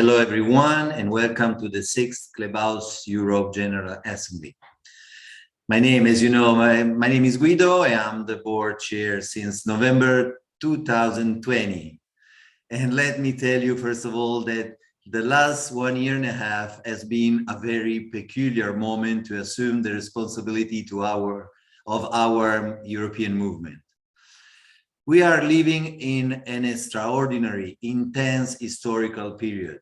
Hello, everyone, and welcome to the 6th Clubhouse Europe General Assembly. My name, as you know, my name is Guido. I am the board chair since November 2020. And let me tell you, first of all, that the last 1 year and a half has been a very peculiar moment to assume the responsibility of our European movement. We are living in an extraordinary, intense historical period,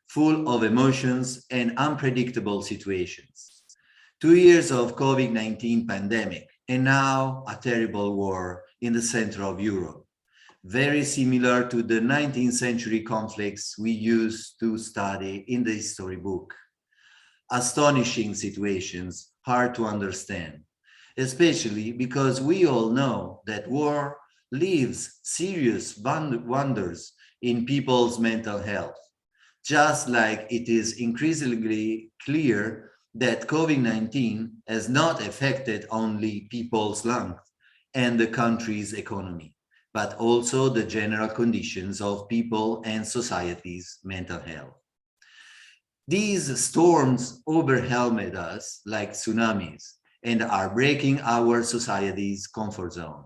full of emotions and unpredictable situations. 2 years of COVID-19 pandemic, and now a terrible war in the center of Europe, very similar to the 19th century conflicts we used to study in the history book. Astonishing situations, hard to understand, especially because we all know that war leaves serious wonders in people's mental health, just like it is increasingly clear that COVID-19 has not affected only people's lungs and the country's economy, but also the general conditions of people and society's mental health. These storms overwhelmed us like tsunamis and are breaking our society's comfort zone.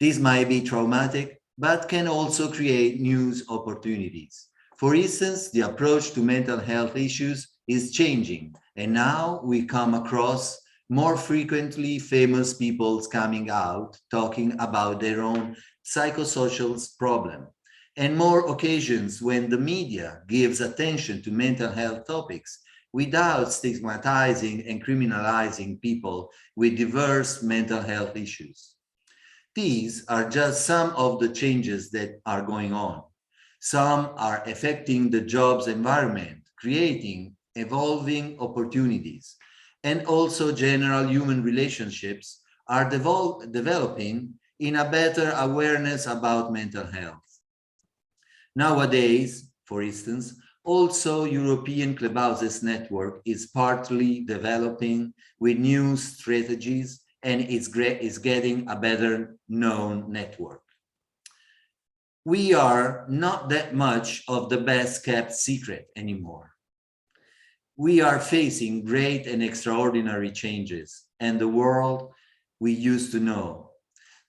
This might be traumatic, but can also create new opportunities. For instance, the approach to mental health issues is changing, and now we come across more frequently famous people coming out talking about their own psychosocial problem, and more occasions when the media gives attention to mental health topics without stigmatizing and criminalizing people with diverse mental health issues. These are just some of the changes that are going on. Some are affecting the jobs environment, creating evolving opportunities, and also general human relationships are developing in a better awareness about mental health. Nowadays, for instance, also European Clubhouses network is partly developing with new strategies and is getting a better known network. We are not that much of the best kept secret anymore. We are facing great and extraordinary changes and the world we used to know.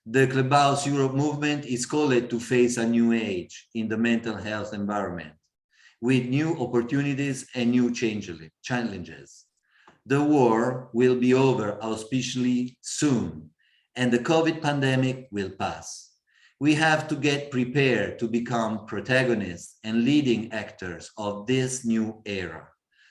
The Clubhouse Europe movement is called to face a new age in the mental health environment with new opportunities and new challenges. The war will be over auspiciously soon, and the COVID pandemic will pass. We have to get prepared to become protagonists and leading actors of this new era,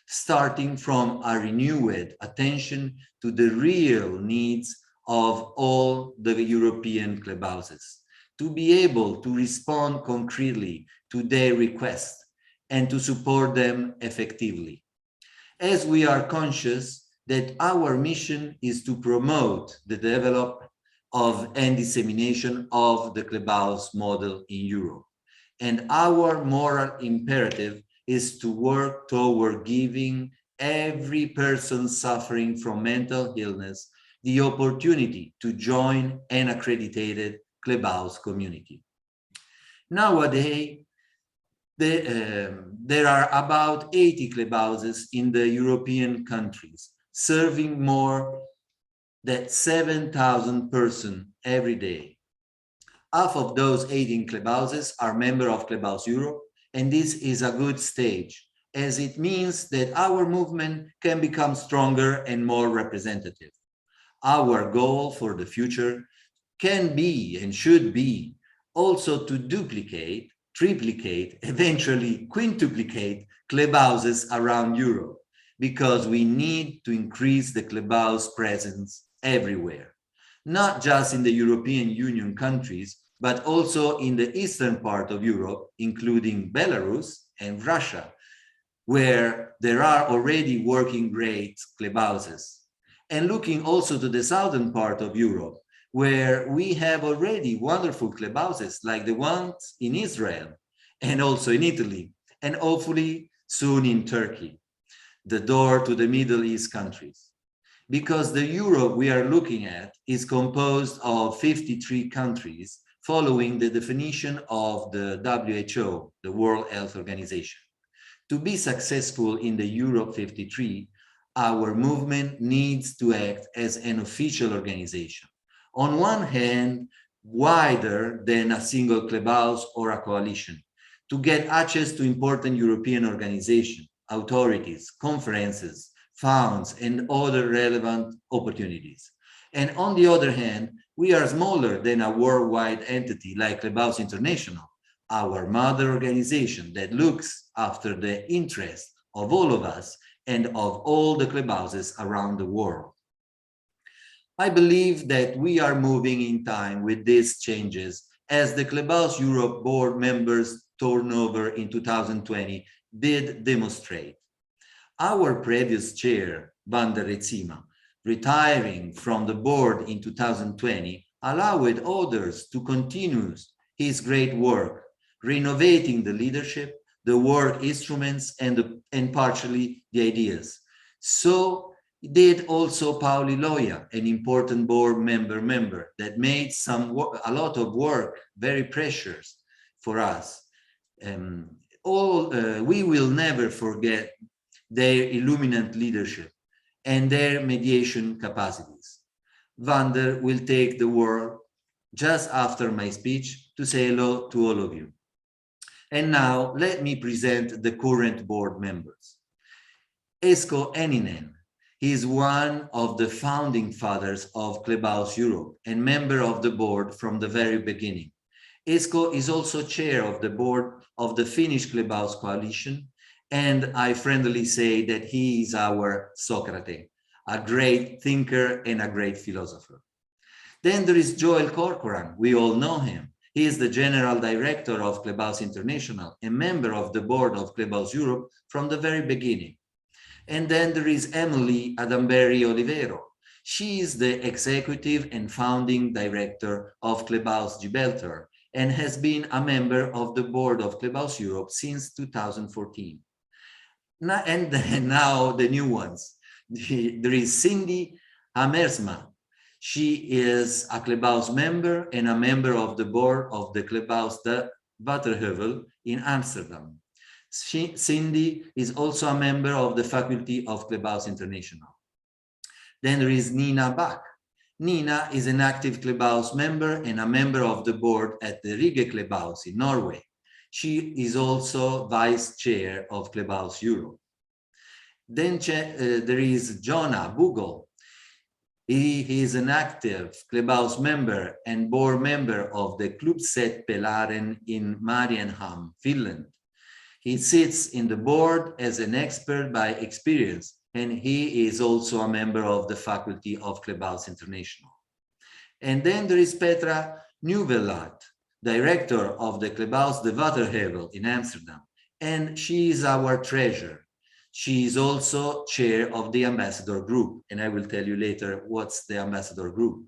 starting from a renewed attention to the real needs of all the European clubhouses, to be able to respond concretely to their requests and to support them effectively. As we are conscious that our mission is to promote the development of and dissemination of the Clubhouse model in Europe. And our moral imperative is to work toward giving every person suffering from mental illness the opportunity to join an accredited Clubhouse community. Nowadays, there are about 80 clubhouses in the European countries, serving more than 7,000 persons every day. Half of those 18 clubhouses are members of Clubhouse Europe, and this is a good stage, as it means that our movement can become stronger and more representative. Our goal for the future can be and should be also to duplicate, triplicate, eventually quintuplicate clubhouses around Europe, because we need to increase the clubhouse presence everywhere, not just in the European Union countries, but also in the eastern part of Europe, including Belarus and Russia, where there are already working great clubhouses. And looking also to the southern part of Europe, where we have already wonderful clubhouses like the ones in Israel and also in Italy, and hopefully soon in Turkey, the door to the Middle East countries. Because the Europe we are looking at is composed of 53 countries following the definition of the WHO, the World Health Organization. To be successful in the Europe 53, our movement needs to act as an official organization. On one hand, wider than a single clubhouse or a coalition, to get access to important European organizations, authorities, conferences, funds, and other relevant opportunities. And on the other hand, we are smaller than a worldwide entity like Clubhouse International, our mother organization that looks after the interests of all of us and of all the clubhouses around the world. I believe that we are moving in time with these changes as the Clubhouse Europe board members turnover in 2020 did demonstrate. Our previous chair, Van der Retzima, retiring from the board in 2020, allowed others to continue his great work, renovating the leadership, the work instruments, and partially the ideas. So did also Pauli Loya, an important board member that made a lot of work, very precious for us. We will never forget their illuminant leadership and their mediation capacities. Vander will take the word just after my speech to say hello to all of you. And now let me present the current board members. Esko Eninen. He is one of the founding fathers of Clubhouse Europe and member of the board from the very beginning. Esko is also chair of the board of the Finnish Clubhouse Coalition, and I friendly say that he is our Socrates, a great thinker and a great philosopher. Then there is Joel Corcoran. We all know him. He is the general director of Clubhouse International and member of the board of Clubhouse Europe from the very beginning. And then there is Emily Adamberry Olivero. She is the executive and founding director of Clubhouse Gibraltar and has been a member of the board of Clubhouse Europe since 2014. And then now the new ones. There is Cindy Hamersma. She is a Clubhouse member and a member of the board of the Clubhouse de Waterheuvel in Amsterdam. Cindy is also a member of the faculty of Clubhouse International. Then there is Nina Bach. Nina is an active Clubhouse member and a member of the board at the Rige Clubhouse in Norway. She is also vice chair of Clubhouse Europe. Then there is Jonah Bugel. He is an active Clubhouse member and board member of the Klubbset Pelaren in Mariehamn, Finland. He sits in the board as an expert by experience, and he is also a member of the faculty of Clubhouse International. And then there is Petra Nieuwelaert, director of the Clubhouse de Waterheuvel in Amsterdam, and she is our treasurer. She is also chair of the ambassador group, and I will tell you later what's the ambassador group.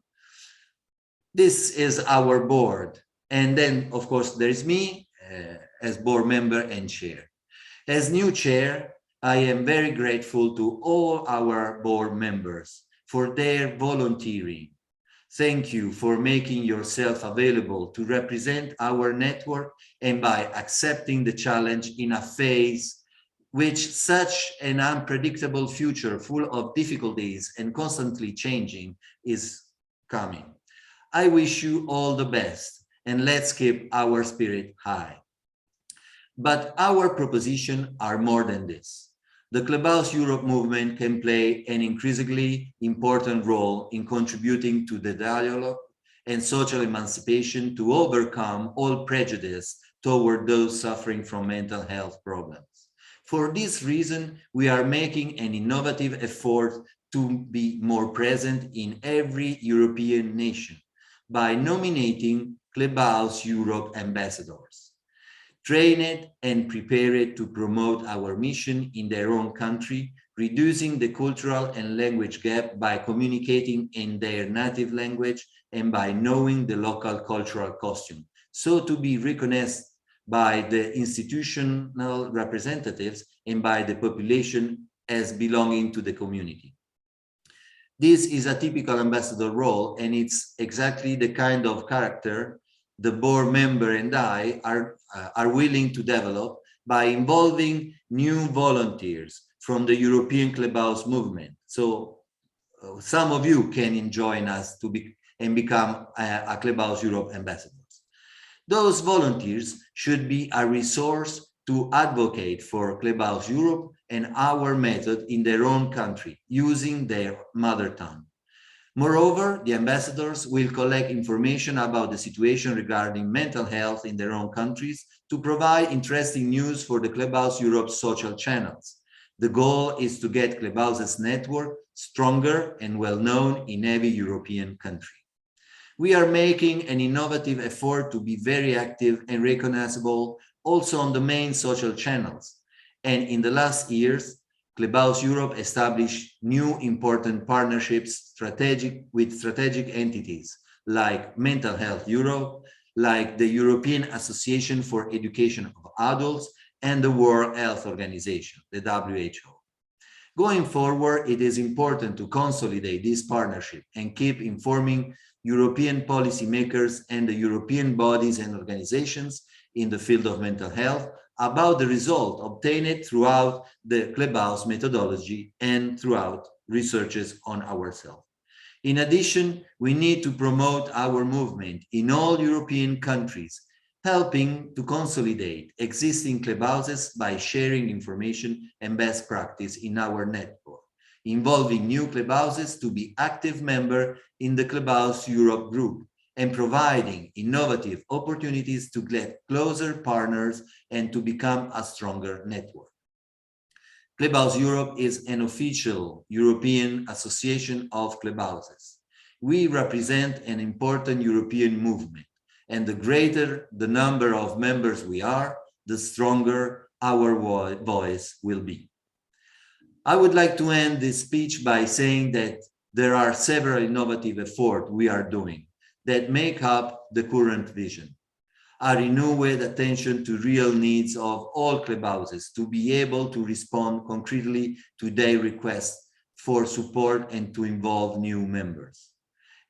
This is our board. And then, of course, there is me as board member and chair. As new chair, I am very grateful to all our board members for their volunteering. Thank you for making yourself available to represent our network and by accepting the challenge in a phase which such an unpredictable future full of difficulties and constantly changing is coming. I wish you all the best and let's keep our spirit high. But our propositions are more than this. The Clubhouse Europe movement can play an increasingly important role in contributing to the dialogue and social emancipation to overcome all prejudice toward those suffering from mental health problems. For this reason, we are making an innovative effort to be more present in every European nation by nominating Clubhouse Europe ambassadors. Trained and prepared to promote our mission in their own country, reducing the cultural and language gap by communicating in their native language and by knowing the local cultural costume, so to be recognized by the institutional representatives and by the population as belonging to the community. This is a typical ambassador role, and it's exactly the kind of character the board member and I are willing to develop by involving new volunteers from the European Clubhouse movement. So some of you can join us and become a Clubhouse Europe ambassadors. Those volunteers should be a resource to advocate for Clubhouse Europe and our method in their own country using their mother tongue. Moreover, the ambassadors will collect information about the situation regarding mental health in their own countries to provide interesting news for the Clubhouse Europe social channels. The goal is to get Clubhouse's network stronger and well-known in every European country. We are making an innovative effort to be very active and recognizable also on the main social channels. And in the last years, Clubhouse Europe established new important partnerships with strategic entities like Mental Health Europe, like the European Association for Education of Adults, and the World Health Organization, the WHO. Going forward, it is important to consolidate this partnership and keep informing European policymakers and the European bodies and organizations in the field of mental health about the result obtained throughout the Clubhouse methodology and throughout researches on ourselves. In addition, we need to promote our movement in all European countries, helping to consolidate existing clubhouses by sharing information and best practice in our network, involving new clubhouses to be active members in the Clubhouse Europe group, and providing innovative opportunities to get closer partners and to become a stronger network. Clubhouse Europe is an official European association of clubhouses. We represent an important European movement, and the greater the number of members we are, the stronger our voice will be. I would like to end this speech by saying that there are several innovative efforts we are doing that make up the current vision. A renewed attention to real needs of all clubhouses to be able to respond concretely to their requests for support and to involve new members.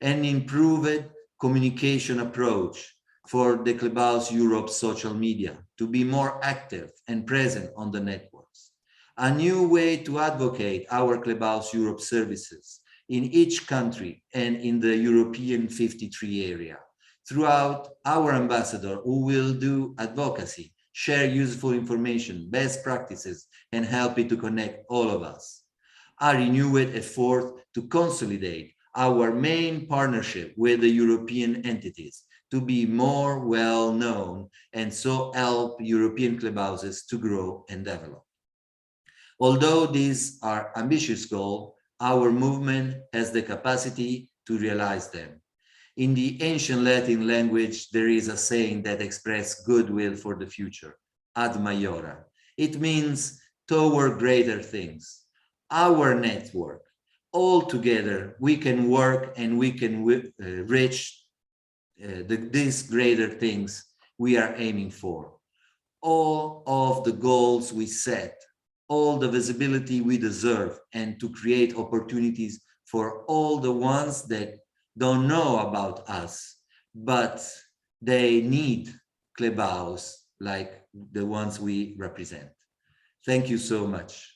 An improved communication approach for the Clubhouse Europe social media to be more active and present on the networks. A new way to advocate our Clubhouse Europe services in each country and in the European 53 area, throughout our ambassador who will do advocacy, share useful information, best practices, and help it to connect all of us. A renewed effort to consolidate our main partnership with the European entities to be more well known and so help European clubhouses to grow and develop. Although these are ambitious goals, our movement has the capacity to realize them. In the ancient Latin language, there is a saying that expresses goodwill for the future, ad maiora. It means toward greater things. Our network, all together, we can work and we can reach these greater things we are aiming for. All of the goals we set, all the visibility we deserve, and to create opportunities for all the ones that don't know about us, but they need Clubhouse like the ones we represent. Thank you so much.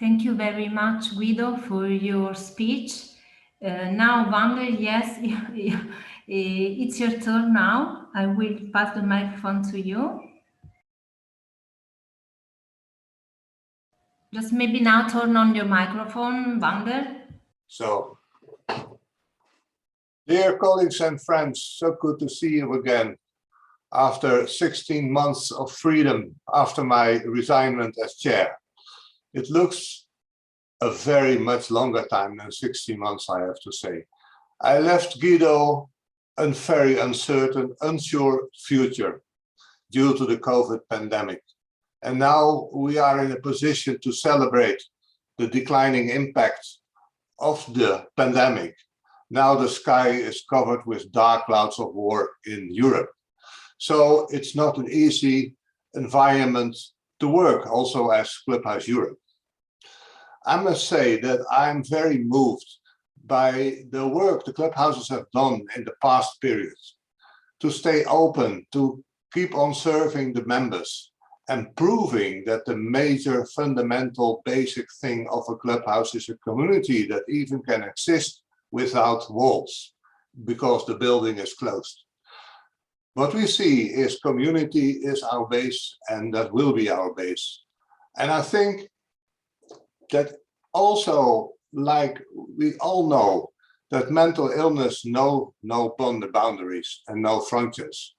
Thank you very much, Guido, for your speech. Now, Wander, yes, it's your turn now. I will pass the microphone to you. Just maybe now turn on your microphone, Wander. So, dear colleagues and friends, so good to see you again. After 16 months of freedom, after my resignment as chair. It looks a very much longer time than 16 months, I have to say. I left Guido a very uncertain, unsure future due to the COVID pandemic. And now we are in a position to celebrate the declining impact of the pandemic. Now the sky is covered with dark clouds of war in Europe. So it's not an easy environment to work also as Clubhouse Europe. I must say that I'm very moved by the work the clubhouses have done in the past periods to stay open, to keep on serving the members and proving that the major fundamental basic thing of a clubhouse is a community that even can exist without walls because the building is closed. What we see is community is our base, and that will be our base. And I think that also, like we all know, that mental illness know no boundaries and no frontiers.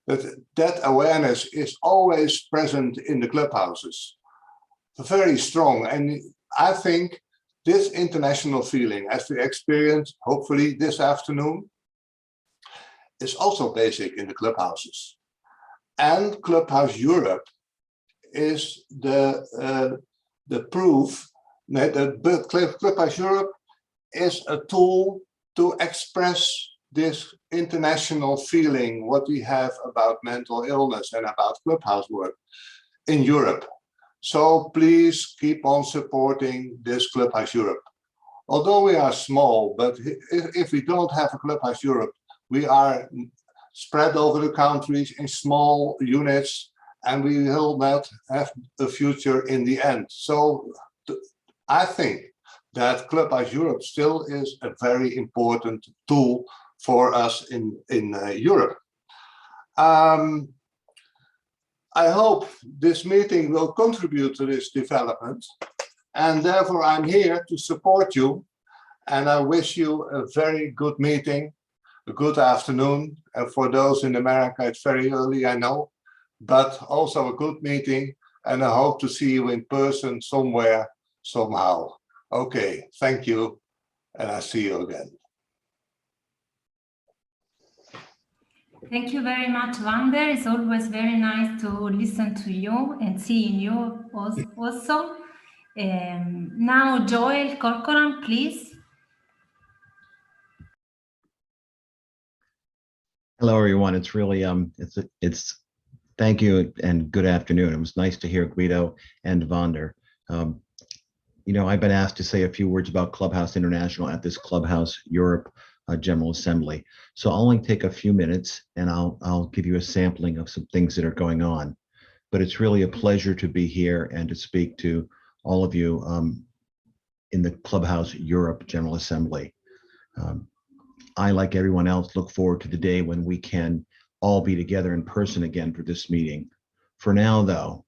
That awareness is always present in the clubhouses, very strong. And I think this international feeling, as we experience hopefully this afternoon, is also basic in the clubhouses. And Clubhouse Europe is the proof that Clubhouse Europe is a tool to express this international feeling, what we have about mental illness and about clubhouse work in Europe. So please keep on supporting this Clubhouse Europe. Although we are small, but if we don't have a Clubhouse Europe, we are spread over the countries in small units, and we will not have a future in the end. So I think that Clubhouse Europe still is a very important tool for us in Europe. I hope this meeting will contribute to this development, and therefore I'm here to support you, and I wish you a very good meeting, a good afternoon, and for those in America it's very early, I know, but also a good meeting, and I hope to see you in person somewhere, somehow. Okay, thank you, and I'll see you again. Thank you very much, Vander. It's always very nice to listen to you and seeing you also. Now, Joel Corcoran, please. Hello, everyone. It's really thank you and good afternoon. It was nice to hear Guido and Vander. You know, I've been asked to say a few words about Clubhouse International at this Clubhouse Europe General Assembly. So I'll only take a few minutes, and I'll give you a sampling of some things that are going on. But it's really a pleasure to be here and to speak to all of you in the Clubhouse Europe General Assembly. I, like everyone else, look forward to the day when we can all be together in person again for this meeting. For now, though,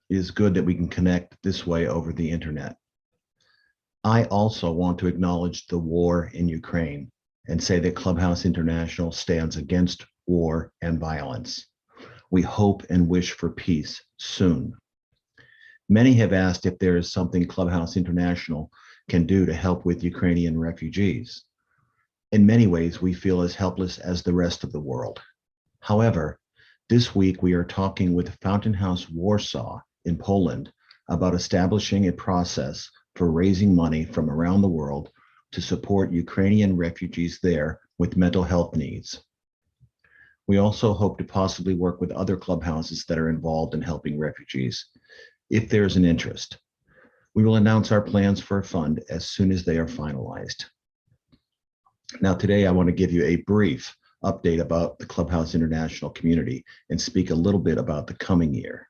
it is good that we can connect this way over the internet. I also want to acknowledge the war in Ukraine and say that Clubhouse International stands against war and violence. We hope and wish for peace soon. Many have asked if there is something Clubhouse International can do to help with Ukrainian refugees. In many ways, we feel as helpless as the rest of the world. However, this week we are talking with Fountain House Warsaw in Poland about establishing a process for raising money from around the world to support Ukrainian refugees there with mental health needs. We also hope to possibly work with other clubhouses that are involved in helping refugees, if there's an interest. We will announce our plans for a fund as soon as they are finalized. Now, today I want to give you a brief update about the Clubhouse International community and speak a little bit about the coming year.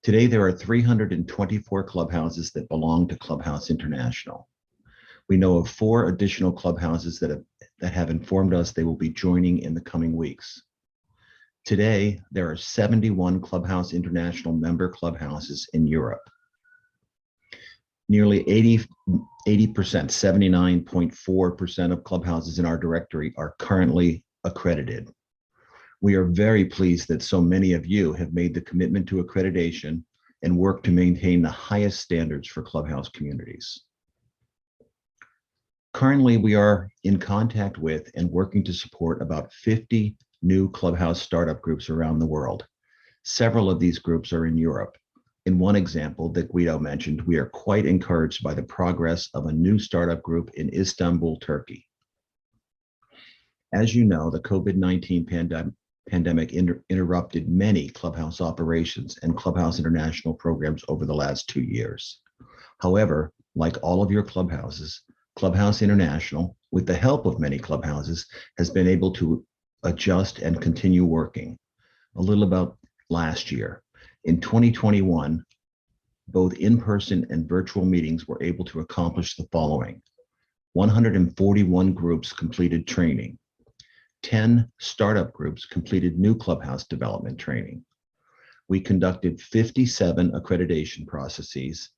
Today, there are 324 clubhouses that belong to Clubhouse International. We know of 4 additional clubhouses that have informed us they will be joining in the coming weeks. Today, there are 71 Clubhouse International member clubhouses in Europe. Nearly 80%, 79.4% of clubhouses in our directory are currently accredited. We are very pleased that so many of you have made the commitment to accreditation and work to maintain the highest standards for clubhouse communities. Currently, we are in contact with and working to support about 50 new clubhouse startup groups around the world. Several of these groups are in Europe. In one example that Guido mentioned, we are quite encouraged by the progress of a new startup group in Istanbul, Turkey. As you know, the COVID-19 pandemic interrupted many clubhouse operations and Clubhouse International programs over the last 2 years. However, like all of your clubhouses, Clubhouse International, with the help of many clubhouses, has been able to adjust, and continue working. A little about last year. In 2021, both in-person and virtual meetings were able to accomplish the following. 141 groups completed training. 10 startup groups completed new Clubhouse development training. We conducted 57 accreditation processes,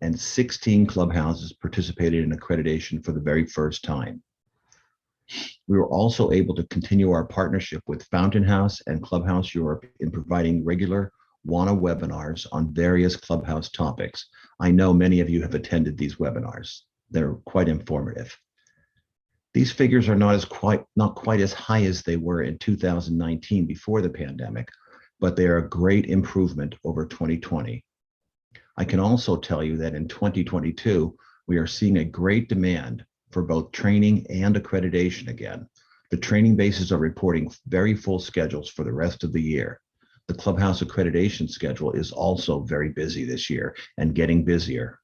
and 16 clubhouses participated in accreditation for the very first time. We were also able to continue our partnership with Fountain House and Clubhouse Europe in providing regular WANA webinars on various Clubhouse topics. I know many of you have attended these webinars. They're quite informative. These figures are not quite as high as they were in 2019 before the pandemic, but they are a great improvement over 2020. I can also tell you that in 2022, we are seeing a great demand for both training and accreditation again. The training bases are reporting very full schedules for the rest of the year. The Clubhouse accreditation schedule is also very busy this year and getting busier.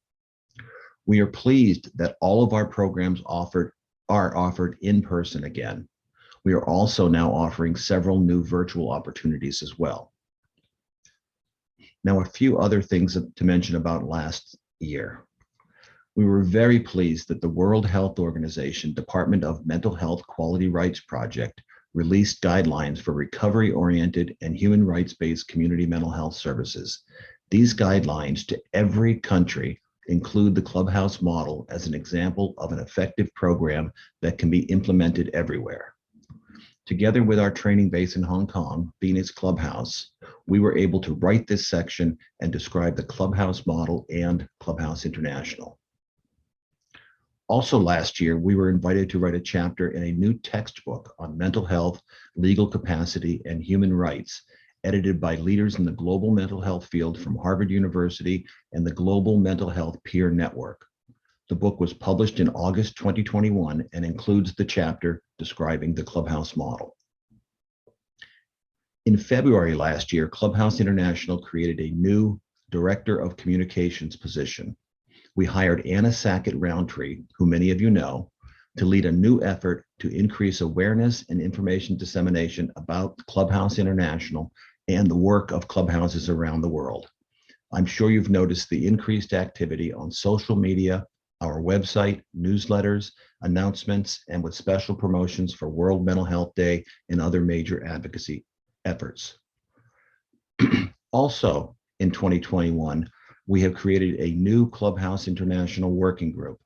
We are pleased that all of our programs are offered in person again. We are also now offering several new virtual opportunities as well. Now, a few other things to mention about last year. We were very pleased that the World Health Organization Department of Mental Health Quality Rights Project released guidelines for recovery-oriented and human rights-based community mental health services. These guidelines to every country include the Clubhouse model as an example of an effective program that can be implemented everywhere. Together with our training base in Hong Kong, Phoenix Clubhouse, we were able to write this section and describe the Clubhouse model and Clubhouse International. Also last year, we were invited to write a chapter in a new textbook on mental health, legal capacity, and human rights, edited by leaders in the global mental health field from Harvard University and the Global Mental Health Peer Network. The book was published in August 2021 and includes the chapter describing the Clubhouse model. In February last year, Clubhouse International created a new Director of Communications position. We hired Anna Sackett-Roundtree, who many of you know, to lead a new effort to increase awareness and information dissemination about Clubhouse International and the work of clubhouses around the world. I'm sure you've noticed the increased activity on social media, our website, newsletters, announcements, and with special promotions for World Mental Health Day and other major advocacy efforts. Also, in 2021, we have created a new Clubhouse International Working Group.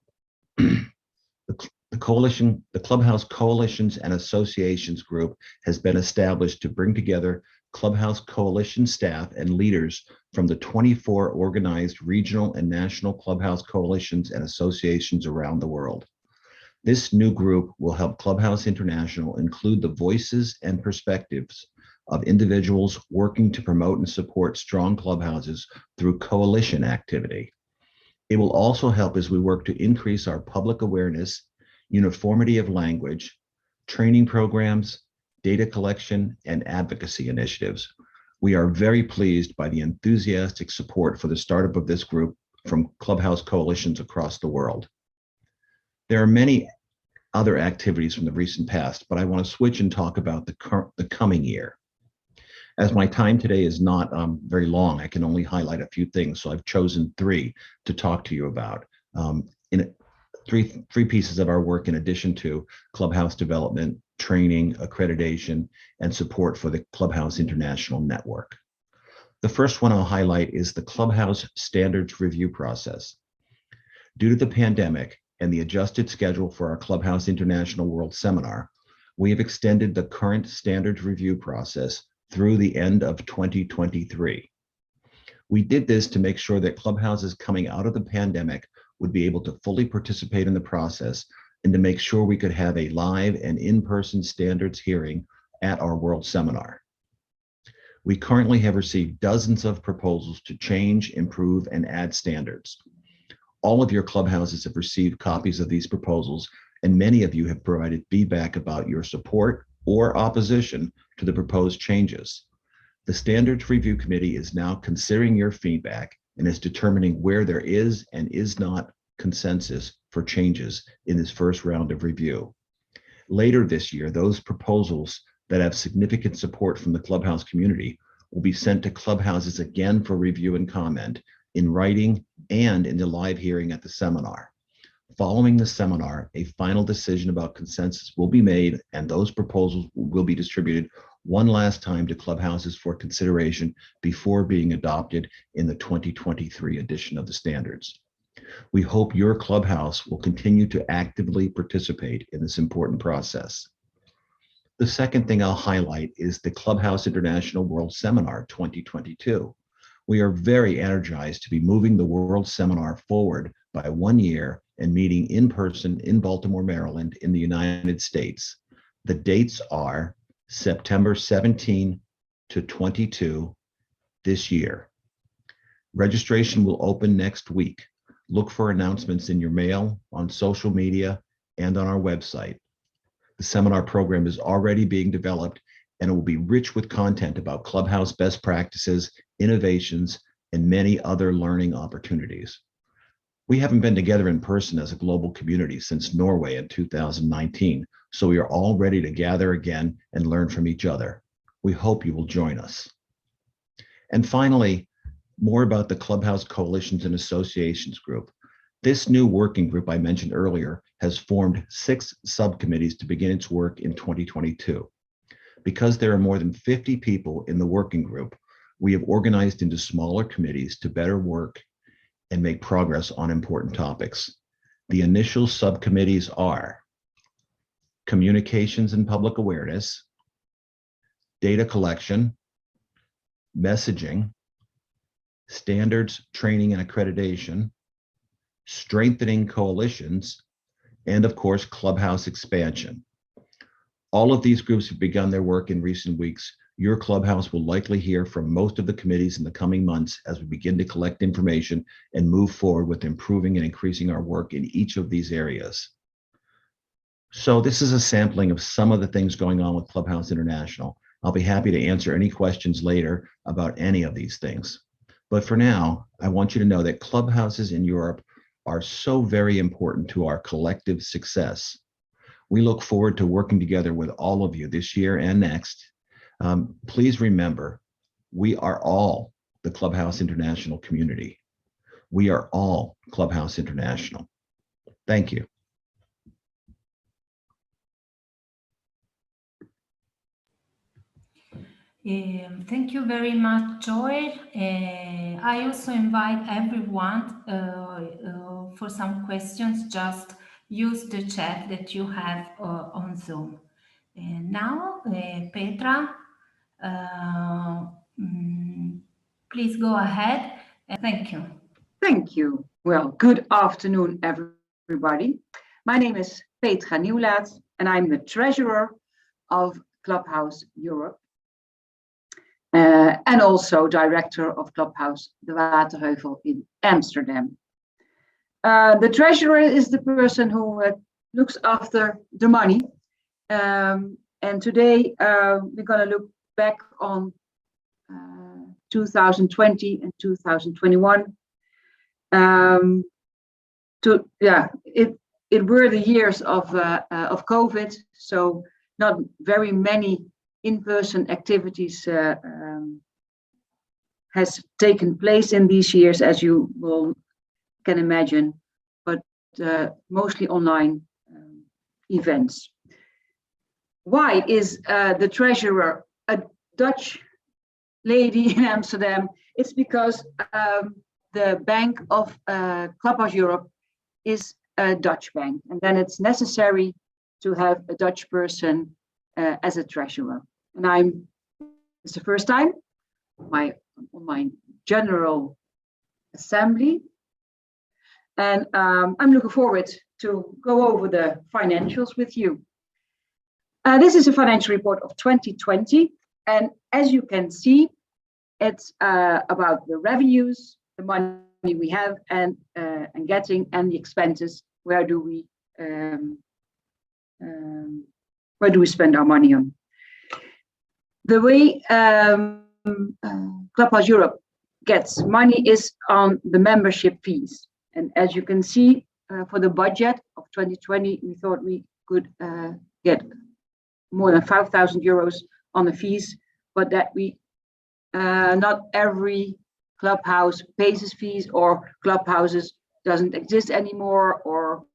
The Clubhouse Coalitions and Associations Group has been established to bring together Clubhouse Coalition staff and leaders from the 24 organized regional and national Clubhouse coalitions and associations around the world. This new group will help Clubhouse International include the voices and perspectives of individuals working to promote and support strong clubhouses through coalition activity. It will also help as we work to increase our public awareness, uniformity of language, training programs, data collection, and advocacy initiatives. We are very pleased by the enthusiastic support for the startup of this group from Clubhouse coalitions across the world. There are many other activities from the recent past, but I want to switch and talk about the coming year. As my time today is not very long, I can only highlight a few things, so I've chosen 3 to talk to you about. Three pieces of our work in addition to Clubhouse development, training, accreditation, and support for the Clubhouse International Network. The first one I'll highlight is the Clubhouse Standards Review process. Due to the pandemic and the adjusted schedule for our Clubhouse International World Seminar, we have extended the current standards review process through the end of 2023. We did this to make sure that clubhouses coming out of the pandemic would be able to fully participate in the process and to make sure we could have a live and in-person standards hearing at our World Seminar. We currently have received dozens of proposals to change, improve, and add standards. All of your clubhouses have received copies of these proposals, and many of you have provided feedback about your support or opposition to the proposed changes. The Standards Review Committee is now considering your feedback and is determining where there is and is not consensus for changes in this first round of review. Later this year, those proposals that have significant support from the Clubhouse community will be sent to Clubhouses again for review and comment in writing and in the live hearing at the seminar. Following the seminar, a final decision about consensus will be made, and those proposals will be distributed one last time to Clubhouses for consideration before being adopted in the 2023 edition of the standards. We hope your Clubhouse will continue to actively participate in this important process. The second thing I'll highlight is the Clubhouse International World Seminar 2022. We are very energized to be moving the World Seminar forward by 1 year and meeting in person in Baltimore, Maryland, in the United States. The dates are September 17 to 22 this year. Registration will open next week. Look for announcements in your mail, on social media, and on our website. The seminar program is already being developed, and it will be rich with content about Clubhouse best practices, innovations, and many other learning opportunities. We haven't been together in person as a global community since Norway in 2019, so we are all ready to gather again and learn from each other. We hope you will join us. And finally, more about the Clubhouse Coalitions and Associations Group. This new working group I mentioned earlier has formed 6 subcommittees to begin its work in 2022. Because there are more than 50 people in the working group, we have organized into smaller committees to better work and make progress on important topics. The initial subcommittees are communications and public awareness, data collection, messaging, standards, training and accreditation, strengthening coalitions, and of course, Clubhouse expansion. All of these groups have begun their work in recent weeks. Your Clubhouse will likely hear from most of the committees in the coming months as we begin to collect information and move forward with improving and increasing our work in each of these areas. So this is a sampling of some of the things going on with Clubhouse International. I'll be happy to answer any questions later about any of these things. But for now, I want you to know that Clubhouses in Europe are so very important to our collective success. We look forward to working together with all of you this year and next. Please remember, we are all the Clubhouse International community. We are all Clubhouse International. Thank you. Thank you very much, Joel. I also invite everyone for some questions. Just use the chat that you have on Zoom. And now, Petra, please go ahead. Thank you. Thank you. Well, good afternoon, everybody. My name is Petra Nieuwlaat, and I'm the treasurer of Clubhouse Europe. And also director of Clubhouse De Waterheuvel in Amsterdam. The treasurer is the person who looks after the money. And today we're going to look back on 2020 and 2021. It were the years of COVID, so not very many in-person activities has taken place in these years, as you can imagine, but mostly online events. Why is the treasurer a Dutch lady in Amsterdam? It's because the bank of Clubhouse Europe is a Dutch bank, and then it's necessary to have a Dutch person as a treasurer. And it's the first time on my general assembly, and I'm looking forward to go over the financials with you. This is a financial report of 2020, and as you can see, it's about the revenues, the money we have and getting, and the expenses. Where do we spend our money on? The way Clubhouse Europe gets money is on the membership fees. And as you can see, for the budget of 2020, we thought we could get more than 5,000 euros on the fees, but that we not every clubhouse pays its fees, or clubhouses doesn't exist anymore, or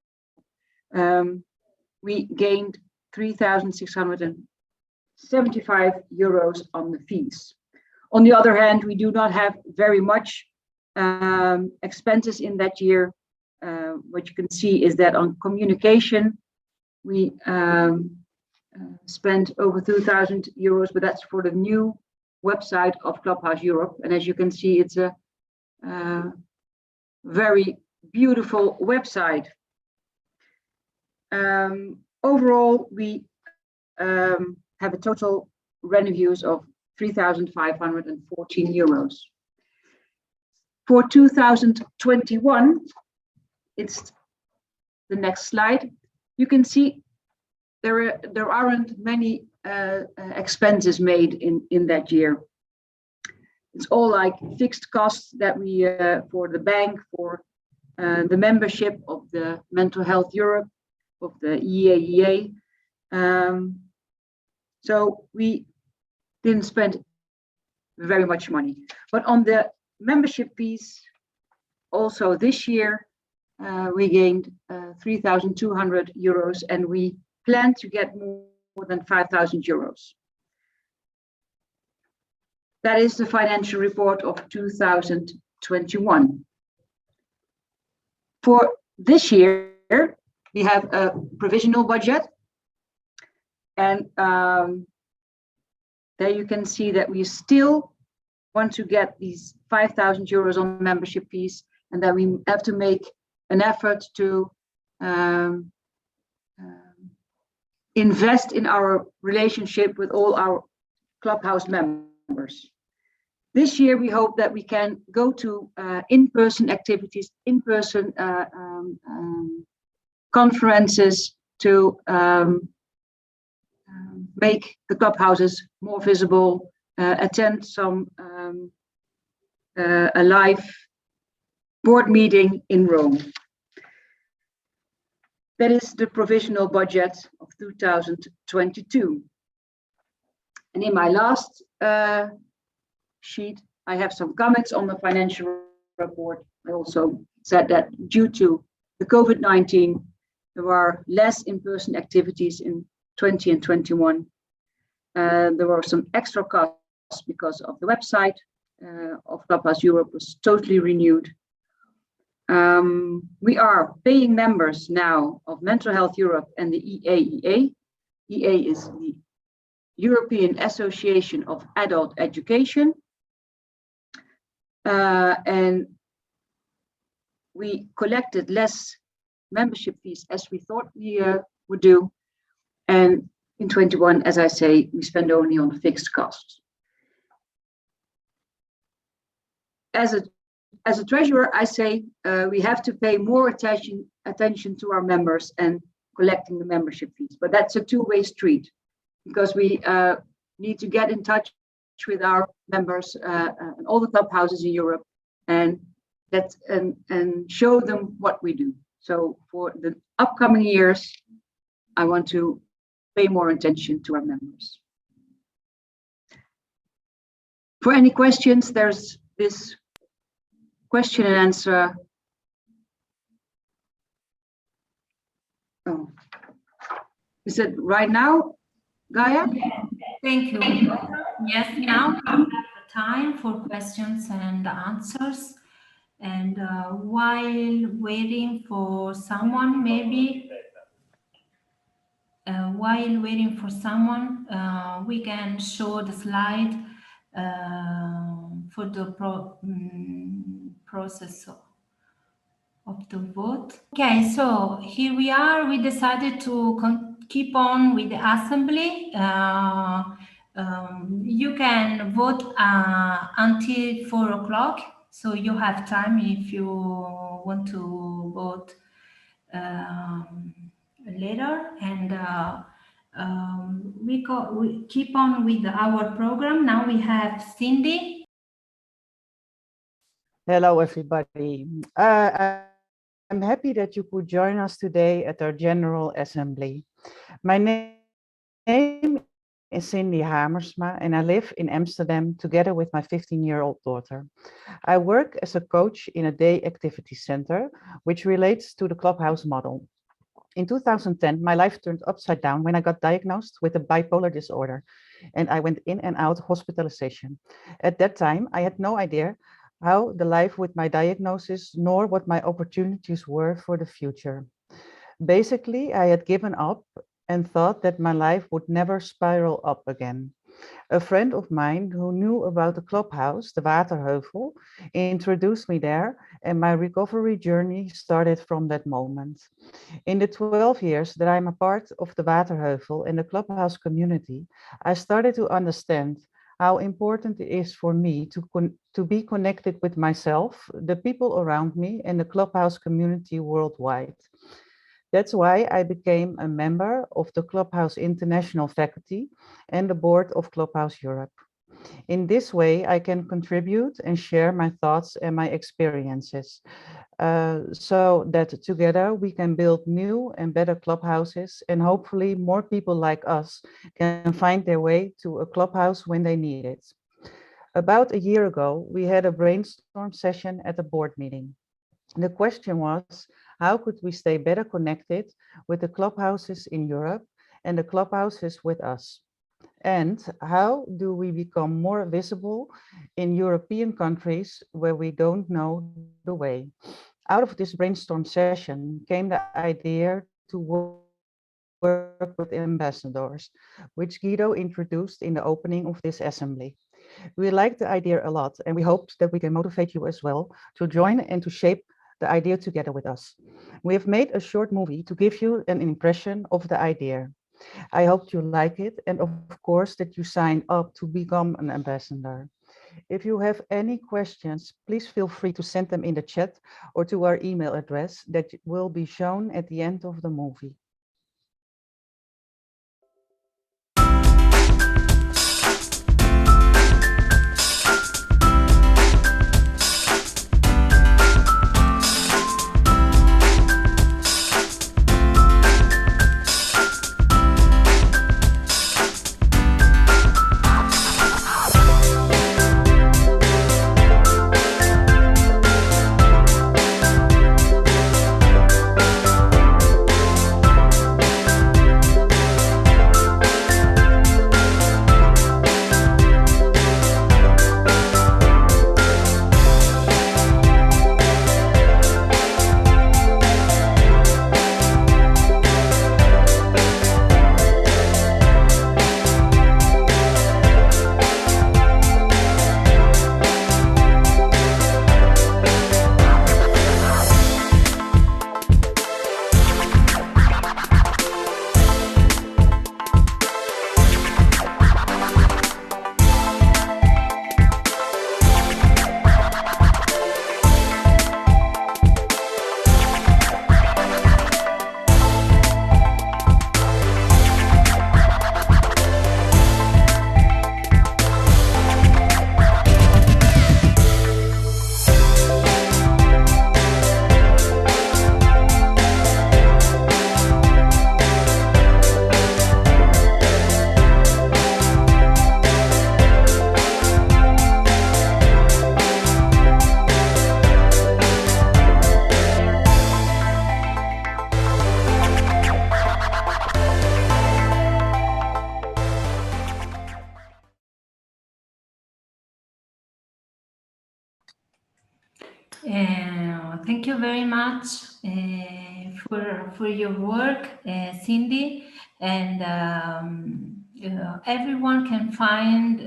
we gained 3,675 euros on the fees. On the other hand, we do not have very much expenses in that year. What you can see is that on communication, we spent over 2,000 euros, but that's for the new website of Clubhouse Europe. And as you can see, it's a very beautiful website. Overall, we have a total revenues of 3,514 euros. For 2021, it's the next slide. You can see there aren't many expenses made in that year. It's all like fixed costs that we for the bank, for the membership of the Mental Health Europe, of the EAEA. So we didn't spend very much money. But on the membership fees, also this year, we gained 3,200 euros, and we plan to get more than 5,000 euros. That is the financial report of 2021. For this year, we have a provisional budget, and there you can see that we still want to get these 5,000 euros on membership fees, and that we have to make an effort to invest in our relationship with all our Clubhouse members. This year, we hope that we can go to in-person activities, in-person conferences to make the clubhouses more visible, attend some a live board meeting in Rome. That is the provisional budget of 2022. And in my last sheet, I have some comments on the financial report. I also said that due to the COVID-19, there were less in-person activities in 20 and 21. There were some extra costs because of the website of Clubhouse Europe was totally renewed. We are paying members now of Mental Health Europe and the EAEA. EA is the European Association of Adult Education. And we collected less membership fees as we thought we would do. And in 21, as I say, we spend only on fixed costs. As a treasurer, I say we have to pay more attention to our members and collecting the membership fees. But that's a two-way street, because we need to get in touch with our members and all the clubhouses in Europe, and show them what we do. So for the upcoming years, I want to pay more attention to our members. For any questions, there's this question and answer. Oh, is it right now, Gaia? Thank you. Yes, now we have the time for questions and answers. And while waiting for someone, we can show the slide for the process of the vote. Okay, so here we are. We decided to keep on with the assembly. You can vote until 4 o'clock, so you have time if you want to vote later. And we keep on with our program. Now we have Cindy. Hello, everybody. I'm happy that you could join us today at our General Assembly. My name name is Cindy Hamersma, and I live in Amsterdam together with my 15-year-old daughter. I work as a coach in a day activity center, which relates to the Clubhouse model. In 2010, my life turned upside down when I got diagnosed with a bipolar disorder, and I went in and out hospitalization. At that time, I had no idea how the life with my diagnosis, nor what my opportunities were for the future. Basically, I had given up and thought that my life would never spiral up again. A friend of mine who knew about the clubhouse, the Waterheuvel, introduced me there, and my recovery journey started from that moment. In the 12 years that I'm a part of the Waterheuvel and the clubhouse community, I started to understand how important it is for me to be connected with myself, the people around me, and the clubhouse community worldwide. That's why I became a member of the Clubhouse International faculty and the board of Clubhouse Europe. In this way, I can contribute and share my thoughts and my experiences so that together we can build new and better clubhouses, and hopefully more people like us can find their way to a clubhouse when they need it. About a year ago, we had a brainstorm session at a board meeting. The question was, how could we stay better connected with the clubhouses in Europe and the clubhouses with us? And how do we become more visible in European countries where we don't know the way? Out of this brainstorm session came the idea to work with ambassadors, which Guido introduced in the opening of this assembly. We liked the idea a lot, and we hoped that we can motivate you as well to join and to shape the idea together with us. We have made a short movie to give you an impression of the idea. I hope you like it, and of course that you sign up to become an ambassador. If you have any questions, please feel free to send them in the chat or to our email address that will be shown at the end of the movie. Thank you very much for your work, Cindy, and everyone can find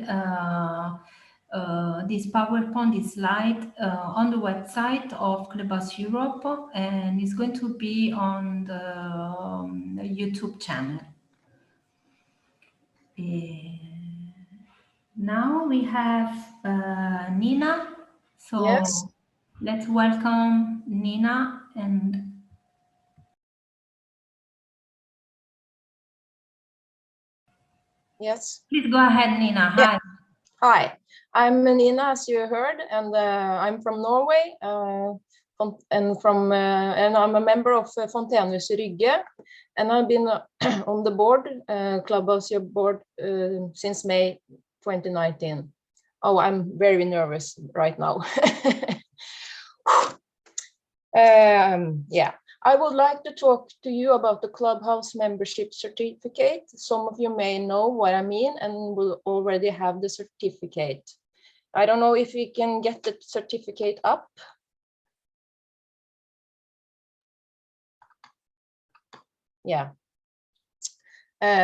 this PowerPoint, this slide on the website of Clubhouse Europe, and it's going to be on the YouTube channel. Now we have Nina, so Yes. let's welcome Nina. And Yes. please go ahead, Nina. Hi. Yeah. Hi, I'm Nina, as you heard, and I'm from Norway. and I'm a member of Fontenehuset Rygge, and I've been on the board, Clubhouse board, since May 2019. Oh, I'm very nervous right now. Yeah, I would like to talk to you about the Clubhouse membership certificate. Some of you may know what I mean and will already have the certificate. I don't know if we can get the certificate up. Yeah.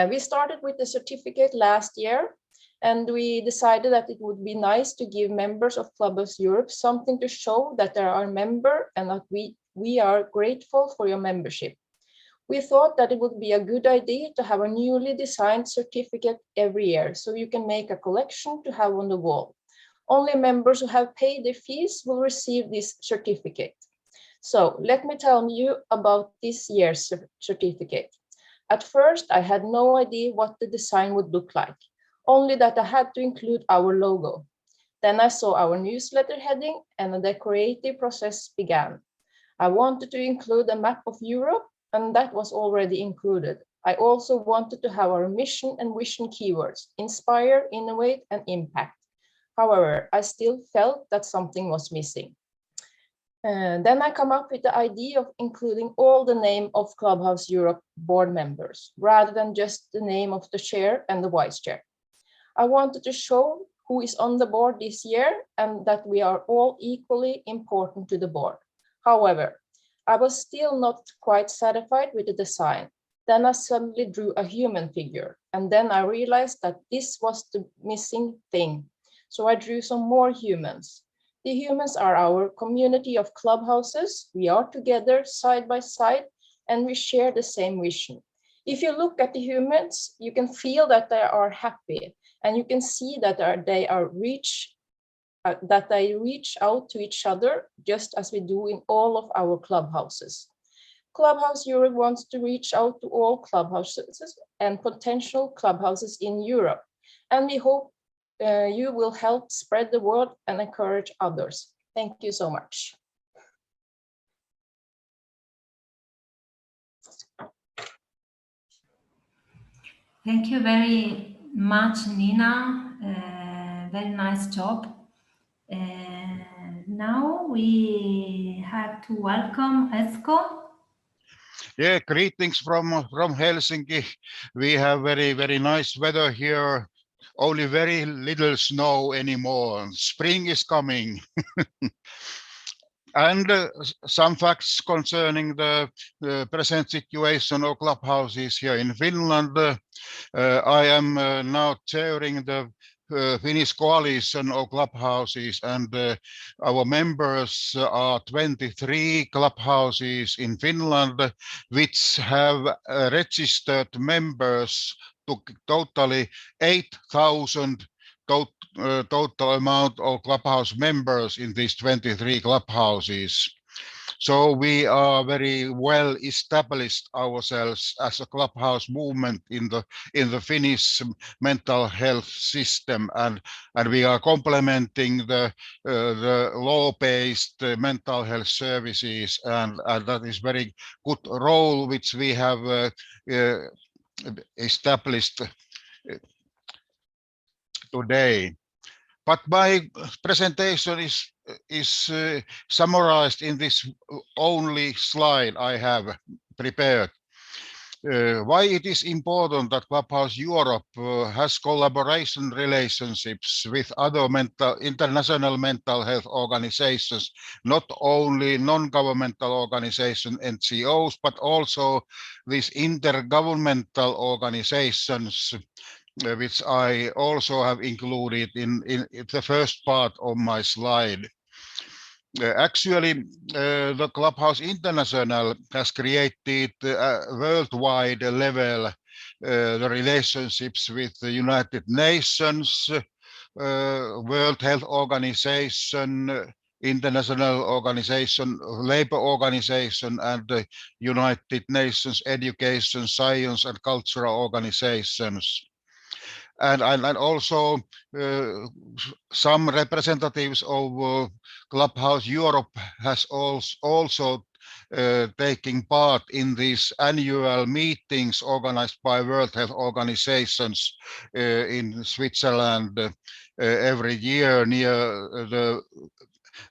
We started with the certificate last year, and we decided that it would be nice to give members of Clubhouse Europe something to show that they are a member and that we are grateful for your membership. We thought that it would be a good idea to have a newly designed certificate every year, so you can make a collection to have on the wall. Only members who have paid their fees will receive this certificate. So let me tell you about this year's certificate. At first, I had no idea what the design would look like, only that I had to include our logo. Then I saw our newsletter heading and the creative process began. I wanted to include a map of Europe, and that was already included. I also wanted to have our mission and vision keywords: inspire, innovate, and impact. However, I still felt that something was missing. Then I come up with the idea of including all the name of Clubhouse Europe board members, rather than just the name of the chair and the vice chair. I wanted to show who is on the board this year and that we are all equally important to the board. However, I was still not quite satisfied with the design. Then I suddenly drew a human figure, and then I realized that this was the missing thing. So I drew some more humans. The humans are our community of clubhouses. We are together side by side, and we share the same vision. If you look at the humans, you can feel that they are happy, and you can see that they reach out to each other, just as we do in all of our clubhouses. Clubhouse Europe wants to reach out to all clubhouses and potential clubhouses in Europe, and we hope you will help spread the word and encourage others. Thank you so much. Thank you very much, Nina. Very nice job. Now we have to welcome Esko. Yeah, greetings from Helsinki. We have very nice weather here. Only very little snow anymore. Spring is coming. And some facts concerning the present situation of clubhouses here in Finland. I am now chairing the Finnish coalition of clubhouses, and our members are 23 clubhouses in Finland, which have registered members to totally 8,000 total amount of clubhouse members in these 23 clubhouses. So we are very well established ourselves as a clubhouse movement in the Finnish mental health system, and we are complementing the law-based mental health services, and that is very good role which we have established today. But my presentation is summarized in this only slide I have prepared. Why it is important that Clubhouse Europe has collaboration relationships with other international mental health organizations, not only non-governmental organizations, NGOs, but also these intergovernmental organizations, which I also have included in the first part of my slide. Actually, the Clubhouse International has created worldwide level the relationships with the United Nations, World Health Organization, International Organization, Labor Organization, and the United Nations Education, Science, and Cultural Organizations. and also some representatives of Clubhouse Europe has also taking part in these annual meetings organized by World Health Organizations in Switzerland every year near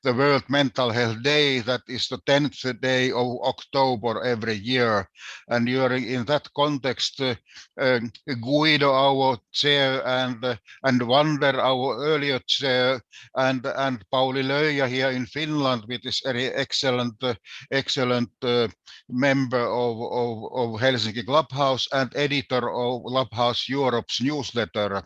the World Mental Health Day, that is the 10th day of October every year. And in that context, Guido, our chair, and Wander, our earlier chair, and Pauli Löija here in Finland, with this very excellent member of Helsinki Clubhouse and editor of Clubhouse Europe's newsletter.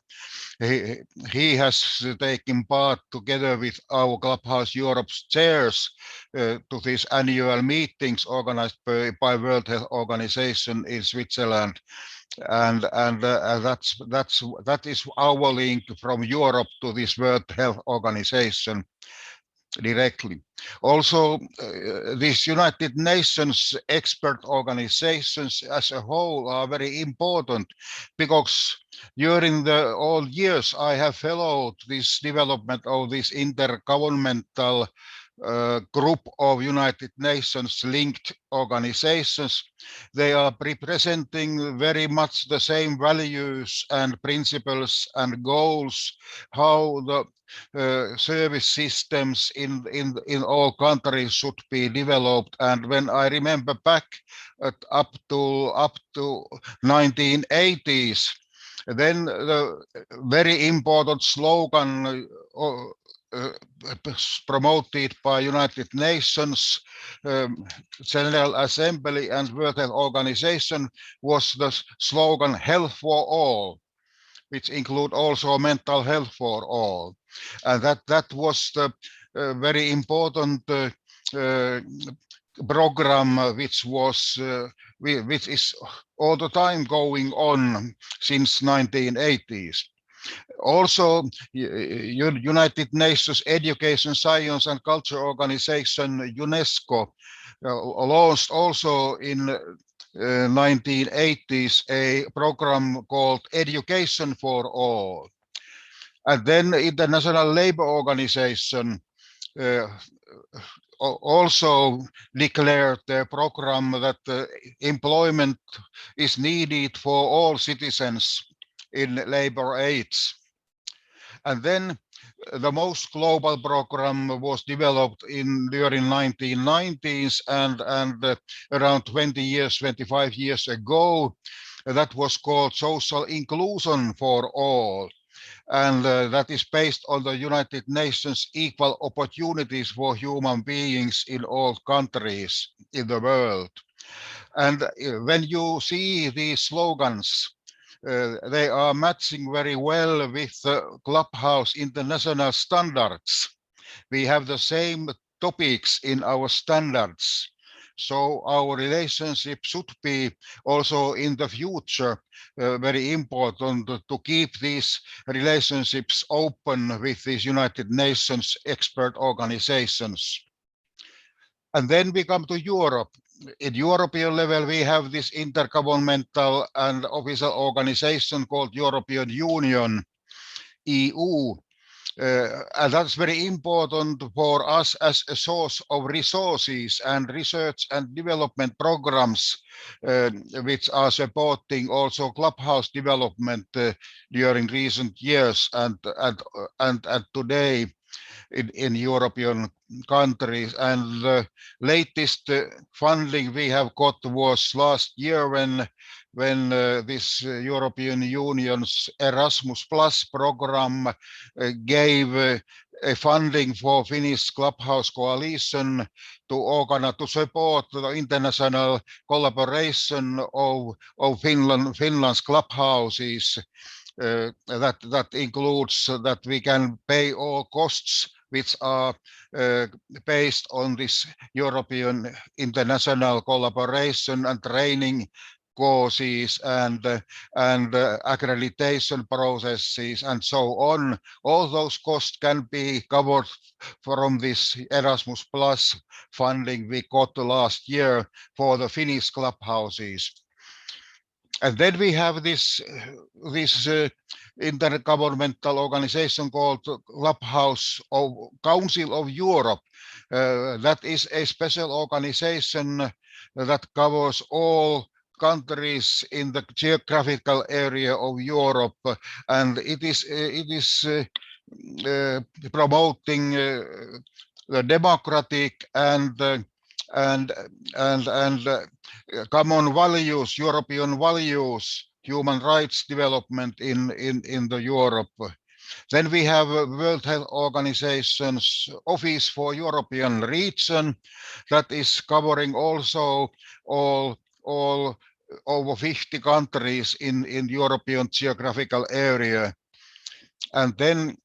He has taken part together with our Clubhouse Europe's chairs to these annual meetings organized by World Health Organization in Switzerland, and that is our link from Europe to this World Health Organization directly. Also, these United Nations expert organizations as a whole are very important, because during all years I have followed this development of this intergovernmental group of United Nations linked organizations. They are representing very much the same values and principles and goals, how the service systems in all countries should be developed. And when I remember back up to 1980s, then the very important slogan promoted by United Nations General Assembly and World Health Organization was the slogan "Health for All," which include also mental health for all. And that was the very important program which is all the time going on since 1980s. Also, United Nations Education, Science and Culture Organization, UNESCO, launched also in 1980s a program called Education for All. And then International Labour Organization also declared their program that employment is needed for all citizens in labor aids. And then the most global program was developed during 1990s and around 25 years ago. That was called Social Inclusion for All. And that is based on the United Nations Equal Opportunities for Human Beings in all countries in the world. And when you see these slogans, they are matching very well with the Clubhouse international standards. We have the same topics in our standards. So our relationship should be also in the future very important to keep these relationships open with these United Nations expert organizations. And then we come to Europe. At European level, we have this intergovernmental and official organization called European Union, EU. And that's very important for us as a source of resources and research and development programs, which are supporting also Clubhouse development during recent years and today in European countries. And the latest funding we have got was last year when this European Union's Erasmus Plus program gave a funding for Finnish Clubhouse Coalition to support the international collaboration of Finland's clubhouses. That includes that we can pay all costs which are based on this European international collaboration and training courses and accreditation processes and so on. All those costs can be covered from this Erasmus Plus funding we got last year for the Finnish clubhouses. And then we have this intergovernmental organization called Clubhouse of Council of Europe. That is a special organization that covers all countries in the geographical area of Europe, and it is promoting the democratic and common values, European values, human rights development in the Europe. Then we have World Health Organization's Office for European Region that is covering also all over 50 countries in European geographical area. And then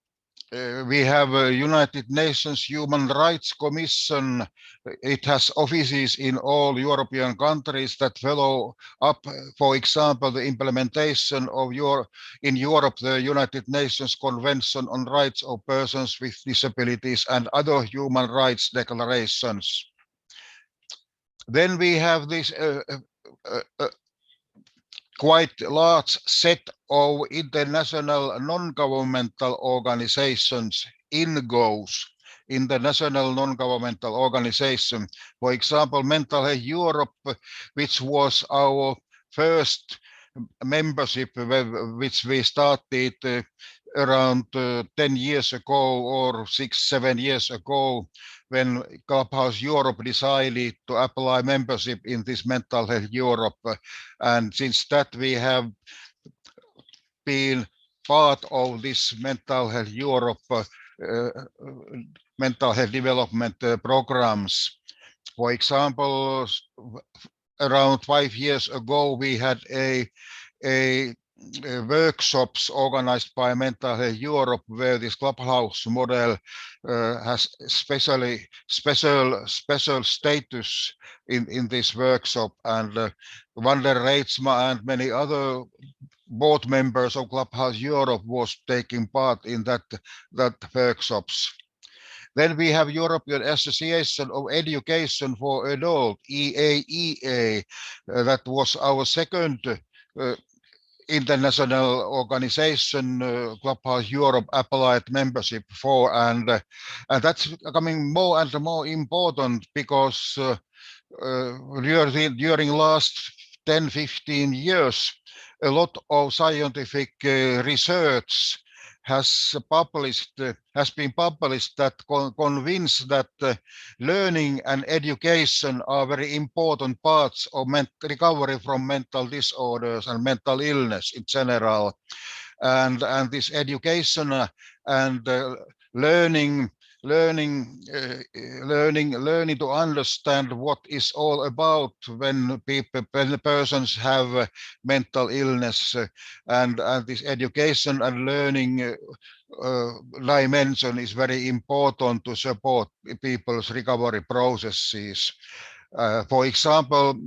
we have United Nations Human Rights Commission. It has offices in all European countries that follow up, for example, the implementation of in Europe, the United Nations Convention on Rights of Persons with Disabilities and other human rights declarations. Then we have this quite large set of international non-governmental organizations, INGOs, International Non-Governmental Organization. For example, Mental Health Europe, which was our first membership, which we started around 10 years ago or 6-7 years ago, when Clubhouse Europe decided to apply membership in this Mental Health Europe. And since that, we have been part of this Mental Health Europe mental health development programs. For example, around 5 years ago, we had a workshops organized by Mental Health Europe, where this Clubhouse model has special status in this workshop. And Wander Reitsma and many other board members of Clubhouse Europe was taking part in that workshops. Then we have European Association of Education for Adults, EAEA. That was our second international organization Clubhouse Europe applied membership for, and that's becoming more and more important because during last 10-15 years, a lot of scientific research has been published that convince that learning and education are very important parts of recovery from mental disorders and mental illness in general. And this education and learning to understand what is all about when persons have mental illness, and this education and learning dimension is very important to support people's recovery processes. For example,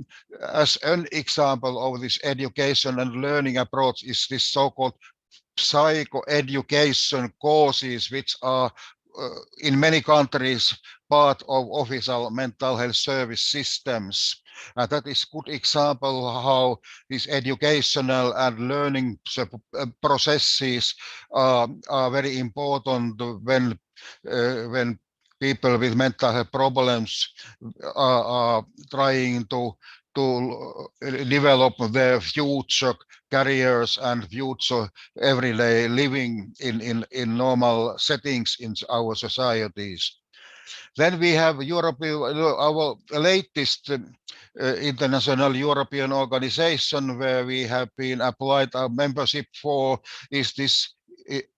as an example of this education and learning approach is this so-called psychoeducation courses, which are in many countries part of official mental health service systems. And that is good example how these educational and learning processes are very important when people with mental health problems are trying to develop their future careers and future everyday living in normal settings in our societies. Then we have our latest international European organization where we have been applied our membership for is this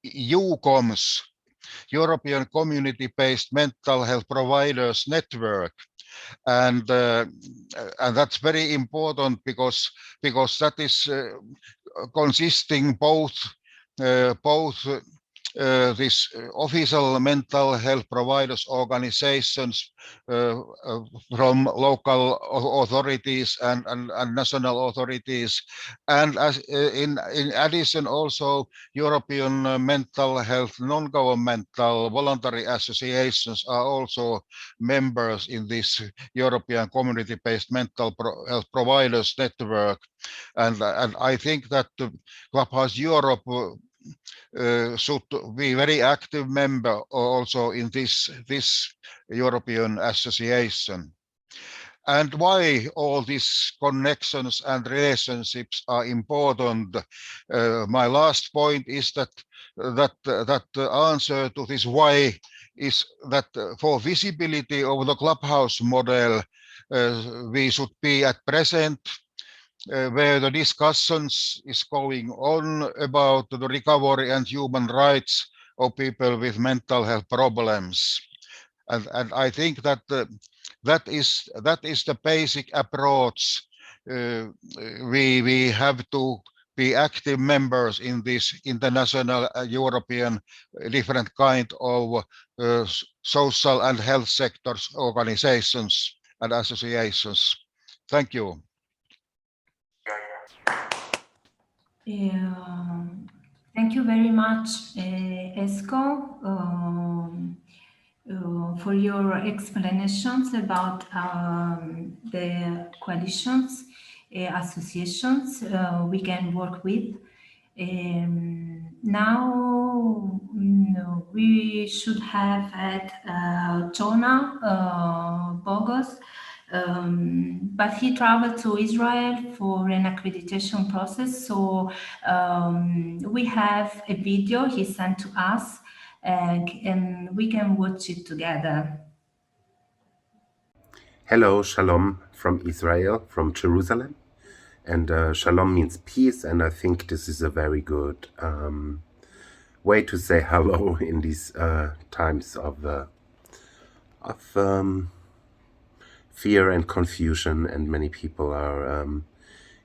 EUCOMS, European Community-Based Mental Health Providers Network. And that's very important because that is consisting both this official mental health providers organizations from local authorities and national authorities, and as in addition also European mental health non-governmental voluntary associations are also members in this European community-based mental health providers network, and I think that Clubhouse Europe should be very active member also in this European association. And why all these connections and relationships are important? My last point is that the answer to this why is that for visibility of the Clubhouse model, we should be at present where the discussions is going on about the recovery and human rights of people with mental health problems. And I think that that is the basic approach. We have to be active members in this international European different kind of social and health sectors organizations and associations. Thank you. Thank you very much, Esko, for your explanations about the coalitions, associations we can work with. Now we should have had Jonah Bogos, but he traveled to Israel for an accreditation process. So we have a video he sent to us, and we can watch it together. Hello, shalom from Israel, from Jerusalem. And shalom means peace, and I think this is a very good way to say hello in these times of fear and confusion, and many people are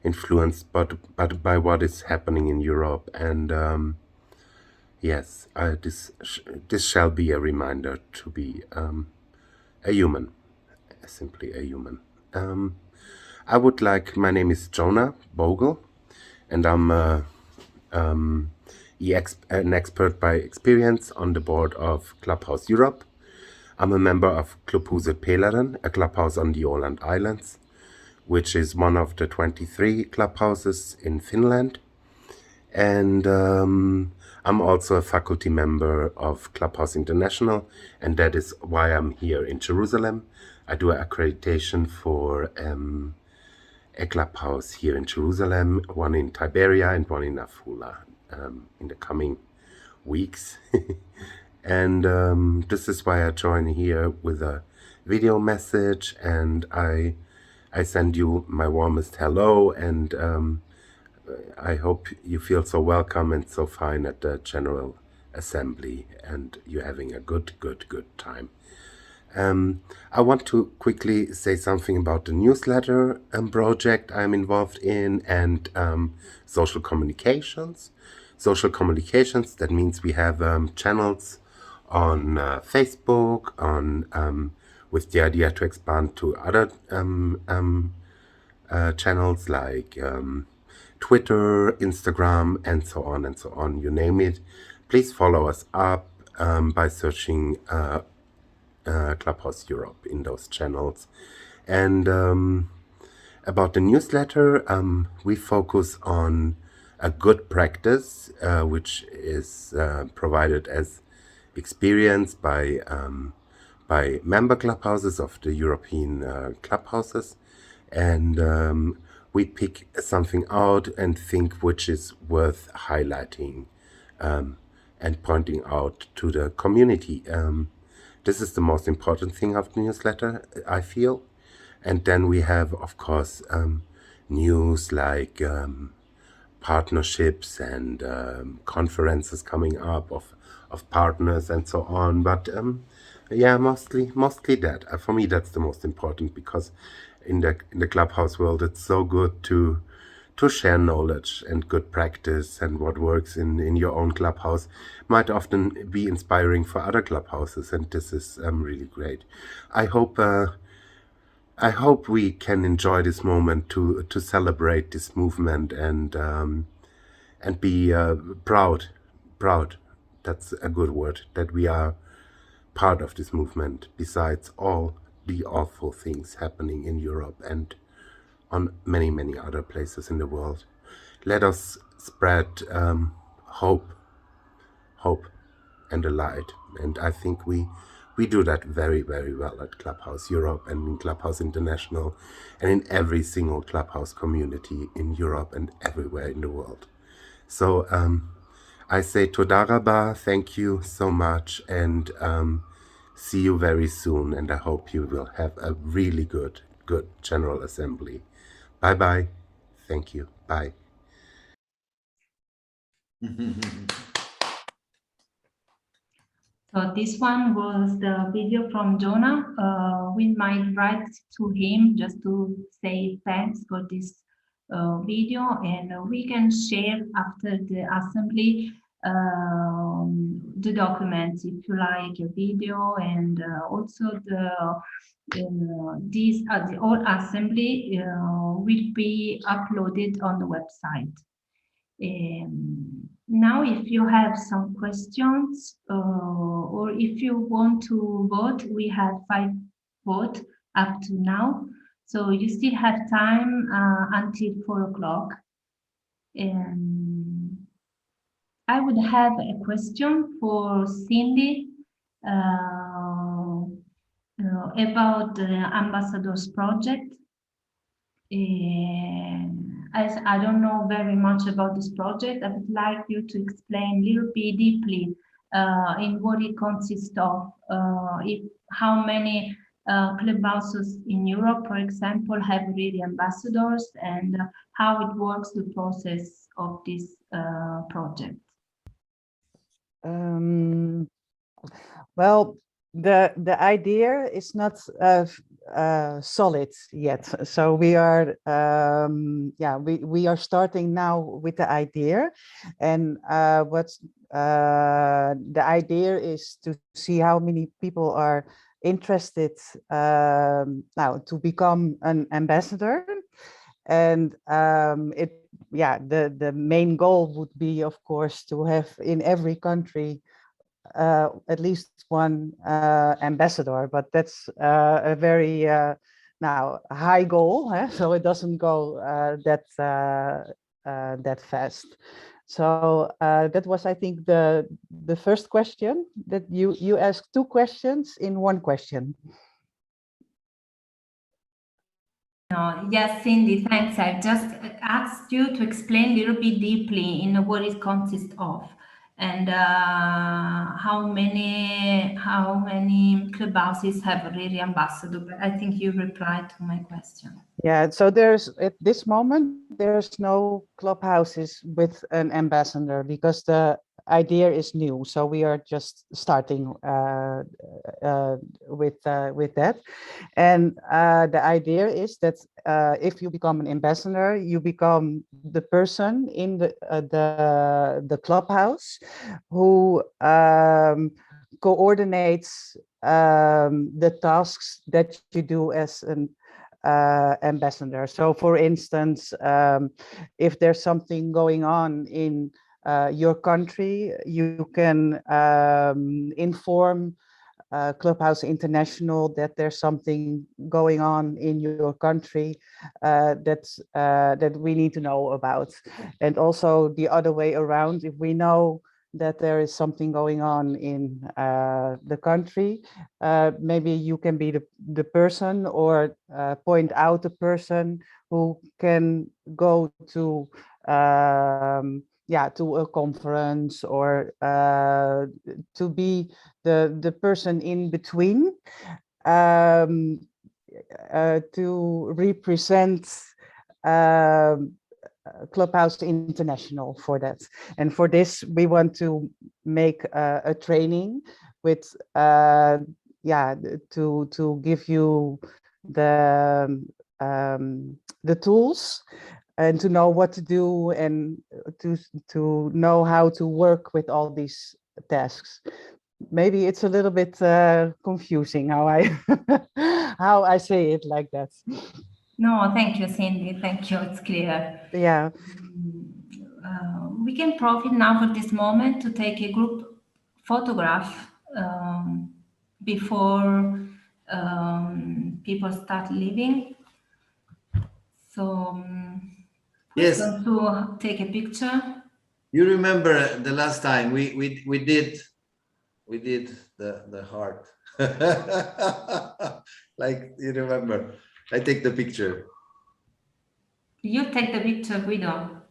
influenced but by what is happening in Europe. And yes, this shall be a reminder to be a human, simply a human. My name is Jonah Bogle, and I'm an expert by experience on the board of Clubhouse Europe. I'm a member of Clubhuset Pelaren, a clubhouse on the Åland Islands, which is one of the 23 clubhouses in Finland. And I'm also a faculty member of Clubhouse International, and that is why I'm here in Jerusalem. I do an accreditation for a clubhouse here in Jerusalem, one in Tiberia and one in Afula in the coming weeks. And this is why I join here with a video message, and I send you my warmest hello, and I hope you feel so welcome and so fine at the General Assembly, and you're having a good time. I want to quickly say something about the newsletter project I'm involved in, and social communications. Social communications, that means we have channels on Facebook, with the idea to expand to other channels like Twitter, Instagram, and so on, you name it. Please follow us up by searching Clubhouse Europe in those channels. And about the newsletter, we focus on a good practice, which is provided as experience by member clubhouses of the European clubhouses, and we pick something out and think which is worth highlighting and pointing out to the community. This is the most important thing of the newsletter, I feel. And then we have, of course, news like partnerships and conferences coming up of partners and so on. But yeah, mostly that. For me, that's the most important, because in the clubhouse world, it's so good to to share knowledge and good practice, and what works in your own clubhouse might often be inspiring for other clubhouses, and this is really great. I hope we can enjoy this moment to celebrate this movement and be proud. That's a good word, that we are part of this movement, besides all the awful things happening in Europe and on many, many other places in the world. Let us spread hope and a light. And I think we do that very, very well at Clubhouse Europe and in Clubhouse International and in every single Clubhouse community in Europe and everywhere in the world. So I say Toda Rabba, thank you so much, and see you very soon. And I hope you will have a really good General Assembly. Bye-bye. Thank you. Bye. So this one was the video from Jonah. We might write to him just to say thanks for this video, and we can share after the assembly the documents if you like a video, and also the whole assembly will be uploaded on the website. Now, if you have some questions or if you want to vote, we have 5 votes up to now. So you still have time until 4 o'clock. I would have a question for Cindy about the Ambassadors Project. As I don't know very much about this project, I would like you to explain a little bit deeply in what it consists of. How many clubhouses in Europe, for example, have really ambassadors, and how it works, the process of this project. Well, the idea is not solid yet, so we are we are starting now with the idea, and what's the idea is to see how many people are interested now to become an ambassador, and the main goal would be, of course, to have in every country at least one ambassador, but that's a very now high goal, so it doesn't go that fast. So that was, I think, the first question, that you asked 2 questions in 1 question. Yes, Cindy, thanks. I've just asked you to explain a little bit deeply in what it consists of, and how many clubhouses have really ambassador. But I think you replied to my question. Yeah, so there's, at this moment, there's no clubhouses with an ambassador because the idea is new. So we are just starting with that. And the idea is that if you become an ambassador, you become the person in the clubhouse who coordinates the tasks that you do as an ambassador. So, for instance, if there's something going on in your country, you can inform Clubhouse International that there's something going on in your country that we need to know about. And also the other way around, if we know that there is something going on in the country, maybe you can be the person, or point out the person who can go to to a conference, or to be the person in between to represent Clubhouse International for that. And for this, we want to make a training with to give you the tools and to know what to do and to know how to work with all these tasks. Maybe it's a little bit confusing how I how I say it like that. No, thank you, Cindy. Thank you. It's clear. Yeah. We can profit now for this moment to take a group photograph before people start leaving. So Yes. going to take a picture. You remember the last time we did the heart. Like, you remember? I take the picture. You take the picture, Guido.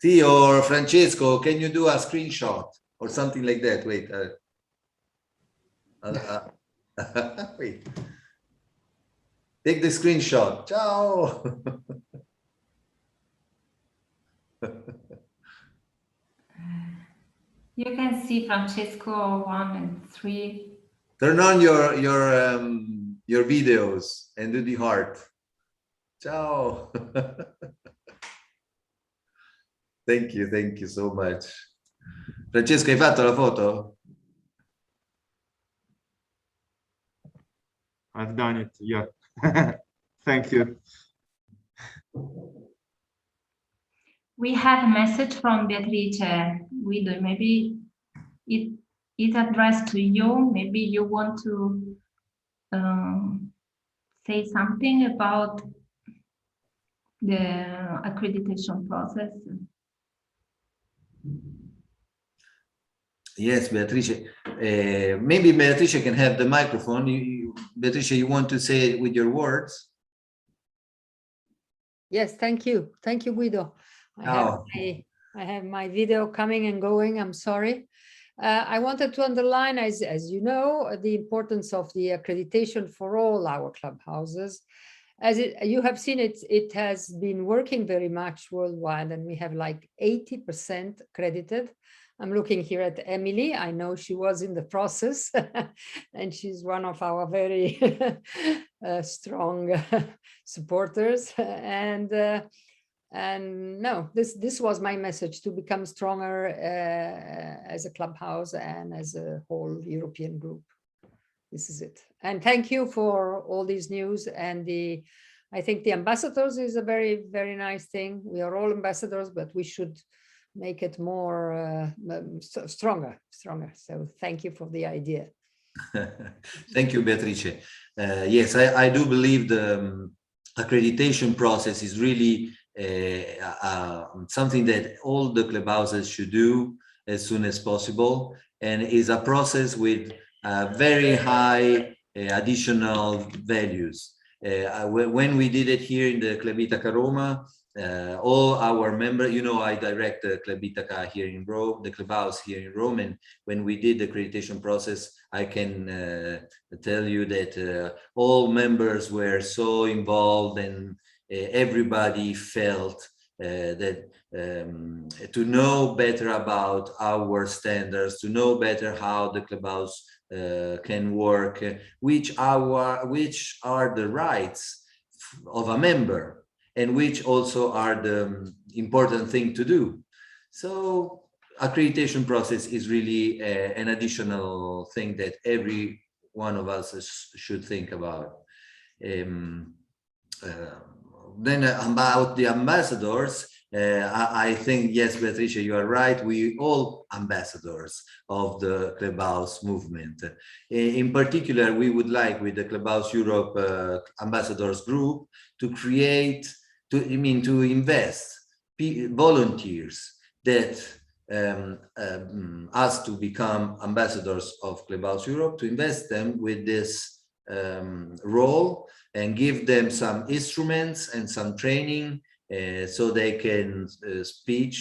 See, or Francesco, can you do a screenshot or something like that? Wait. Wait. Take the screenshot. Ciao. You can see Francesco 1 and 3. Turn on your videos and do the heart. Ciao. Thank you so much. Francesco, hai fatto la foto? I've done it, yeah. Thank you. We have a message from Beatrice. Guido, maybe it's addressed to you. Maybe you want to say something about the accreditation process. Yes, Beatrice. Maybe Beatrice can have the microphone. Beatrice, you want to say it with your words? Yes, thank you. Thank you, Guido. I have my video coming and going. I'm sorry. I wanted to underline, as you know, the importance of the accreditation for all our clubhouses. As you have seen, it has been working very much worldwide, and we have like 80% accredited. I'm looking here at Emily. I know she was in the process, and she's one of our very strong supporters. And no, this was my message, to become stronger as a clubhouse and as a whole European group. This is it. And thank you for all these news. And I think the ambassadors is a very, very nice thing. We are all ambassadors, but we should make it more stronger. So thank you for the idea. Thank you, Beatrice. Yes, I do believe the accreditation process is really something that all the clubhouses should do as soon as possible, and is a process with very high additional values. When we did it here in the Club Itaca Roma, all our members, you know, I direct the Club Itaca here in Rome, the clubhouse here in Rome, and when we did the accreditation process, I can tell you that all members were so involved, and everybody felt that to know better about our standards, to know better how the clubhouse can work, which are the rights of a member, and which also are the important thing to do. So accreditation process is really an additional thing that every one of us should think about. Then about the ambassadors, I think, yes, Beatrice, you are right. We all ambassadors of the Clubhouse movement. In particular, we would like, with the Clubhouse Europe ambassadors group, to create, to invest volunteers that ask to become ambassadors of Clubhouse Europe, to invest them with this role and give them some instruments and some training so they can speak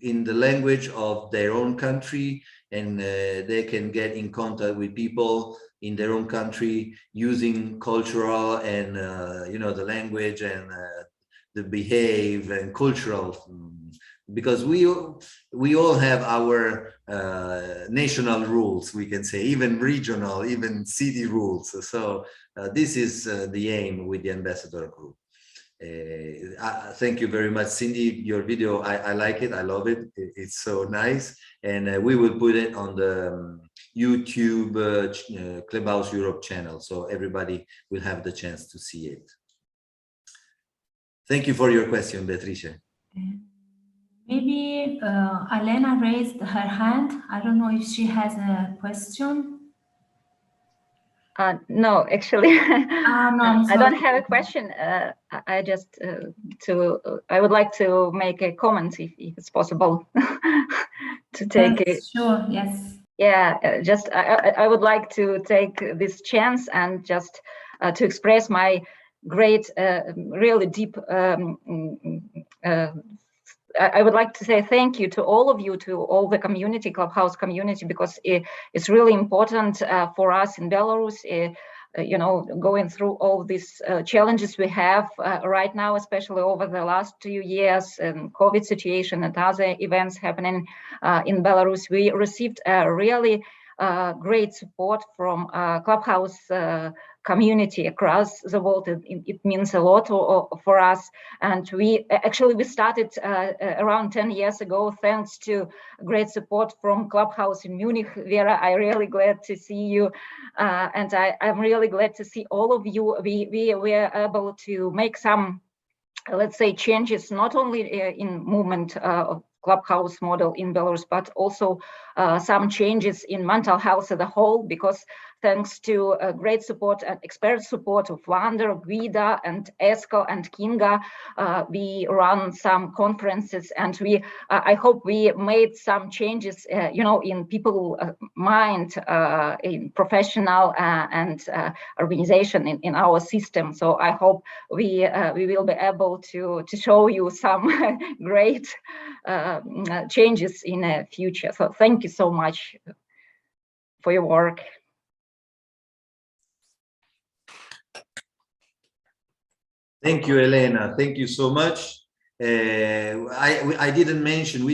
in the language of their own country, and they can get in contact with people in their own country using cultural and the language and the behave and cultural, because we all have our national rules, we can say, even regional, even city rules. So this is the aim with the ambassador group. Thank you very much, Cindy. Your video, I like it. I love it. It's so nice. And we will put it on the YouTube Clubhouse Europe channel, so everybody will have the chance to see it. Thank you for your question, Beatrice. Maybe Elena raised her hand. I don't know if she has a question. No, actually, no, I don't have a question. I just I would like to make a comment if it's possible to take yes, it. Sure, yes. Yeah, just I would like to take this chance and just to express my great, really deep I would like to say thank you to all of you, to all the community, Clubhouse community, because it's really important for us in Belarus, you know, going through all these challenges we have right now, especially over the last 2 years and COVID situation and other events happening in Belarus. We received really great support from Clubhouse community across the world. It means a lot for us, and we started around 10 years ago thanks to great support from Clubhouse in Munich. Vera, I'm really glad to see you, and I'm really glad to see all of you. We were able to make some, let's say, changes not only in movement of Clubhouse model in Belarus, but also some changes in mental health as a whole, because thanks to great support and expert support of Vander, Guida, and Esko and Kinga, we run some conferences, and I hope we made some changes, you know, in people's mind, in professional and organization in our system. So I hope we will be able to show you some great changes in the future. So thank you so much for your work. Thank you, Elena. Thank you so much. We didn't mention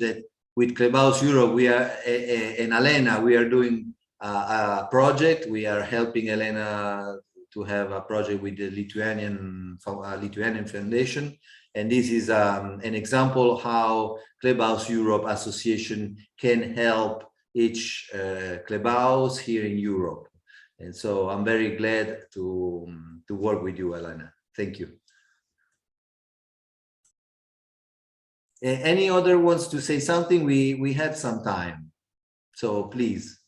that with Clubhouse Europe, we are, and Elena, we are doing a project. We are helping Elena to have a project with the Lithuanian Foundation. And this is an example how Clubhouse Europe Association can help each clubhouse here in Europe. And so I'm very glad to work with you, Elena. Thank you. Any other wants to say something? We have some time, so please.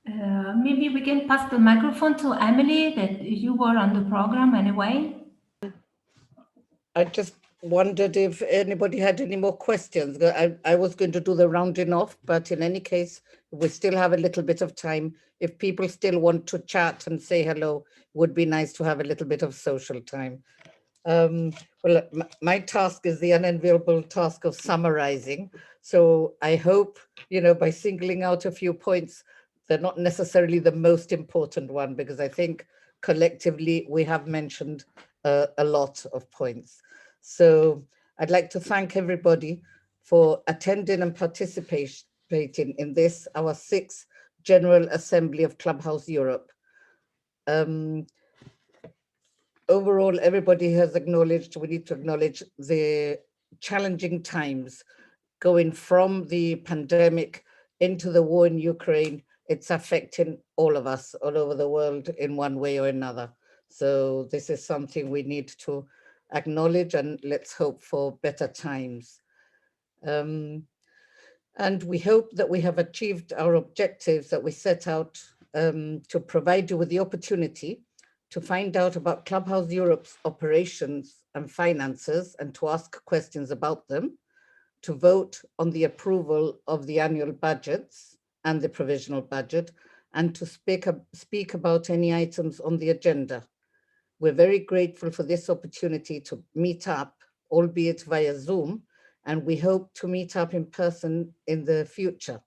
Maybe we can pass the microphone to Emily, that you were on the program anyway. I just wondered if anybody had any more questions. I was going to do the rounding off, but in any case, we still have a little bit of time. If people still want to chat and say hello, would be nice to have a little bit of social time. Well, my task is the unenviable task of summarizing. So I hope, you know, by singling out a few points, they're not necessarily the most important one, because I think collectively we have mentioned a lot of points. So I'd like to thank everybody for attending and participating in this, our 6th General Assembly of Clubhouse Europe. Overall, everybody has acknowledged, we need to acknowledge the challenging times going from the pandemic into the war in Ukraine. It's affecting all of us all over the world in one way or another. So this is something we need to acknowledge, and let's hope for better times. And we hope that we have achieved our objectives that we set out to provide you with the opportunity to find out about Clubhouse Europe's operations and finances, and to ask questions about them, to vote on the approval of the annual budgets and the provisional budget, and to speak about any items on the agenda. We're very grateful for this opportunity to meet up, albeit via Zoom, and we hope to meet up in person in the future.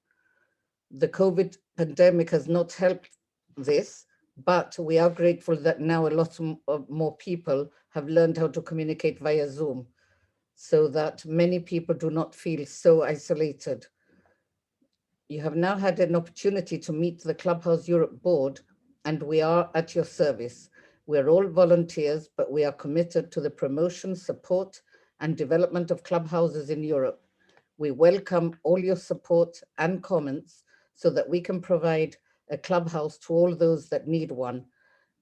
The COVID pandemic has not helped this, but we are grateful that now a lot more people have learned how to communicate via Zoom, so that many people do not feel so isolated. You have now had an opportunity to meet the Clubhouse Europe board, and we are at your service. We're all volunteers, but we are committed to the promotion, support, and development of clubhouses in Europe. We welcome all your support and comments so that we can provide a clubhouse to all those that need one.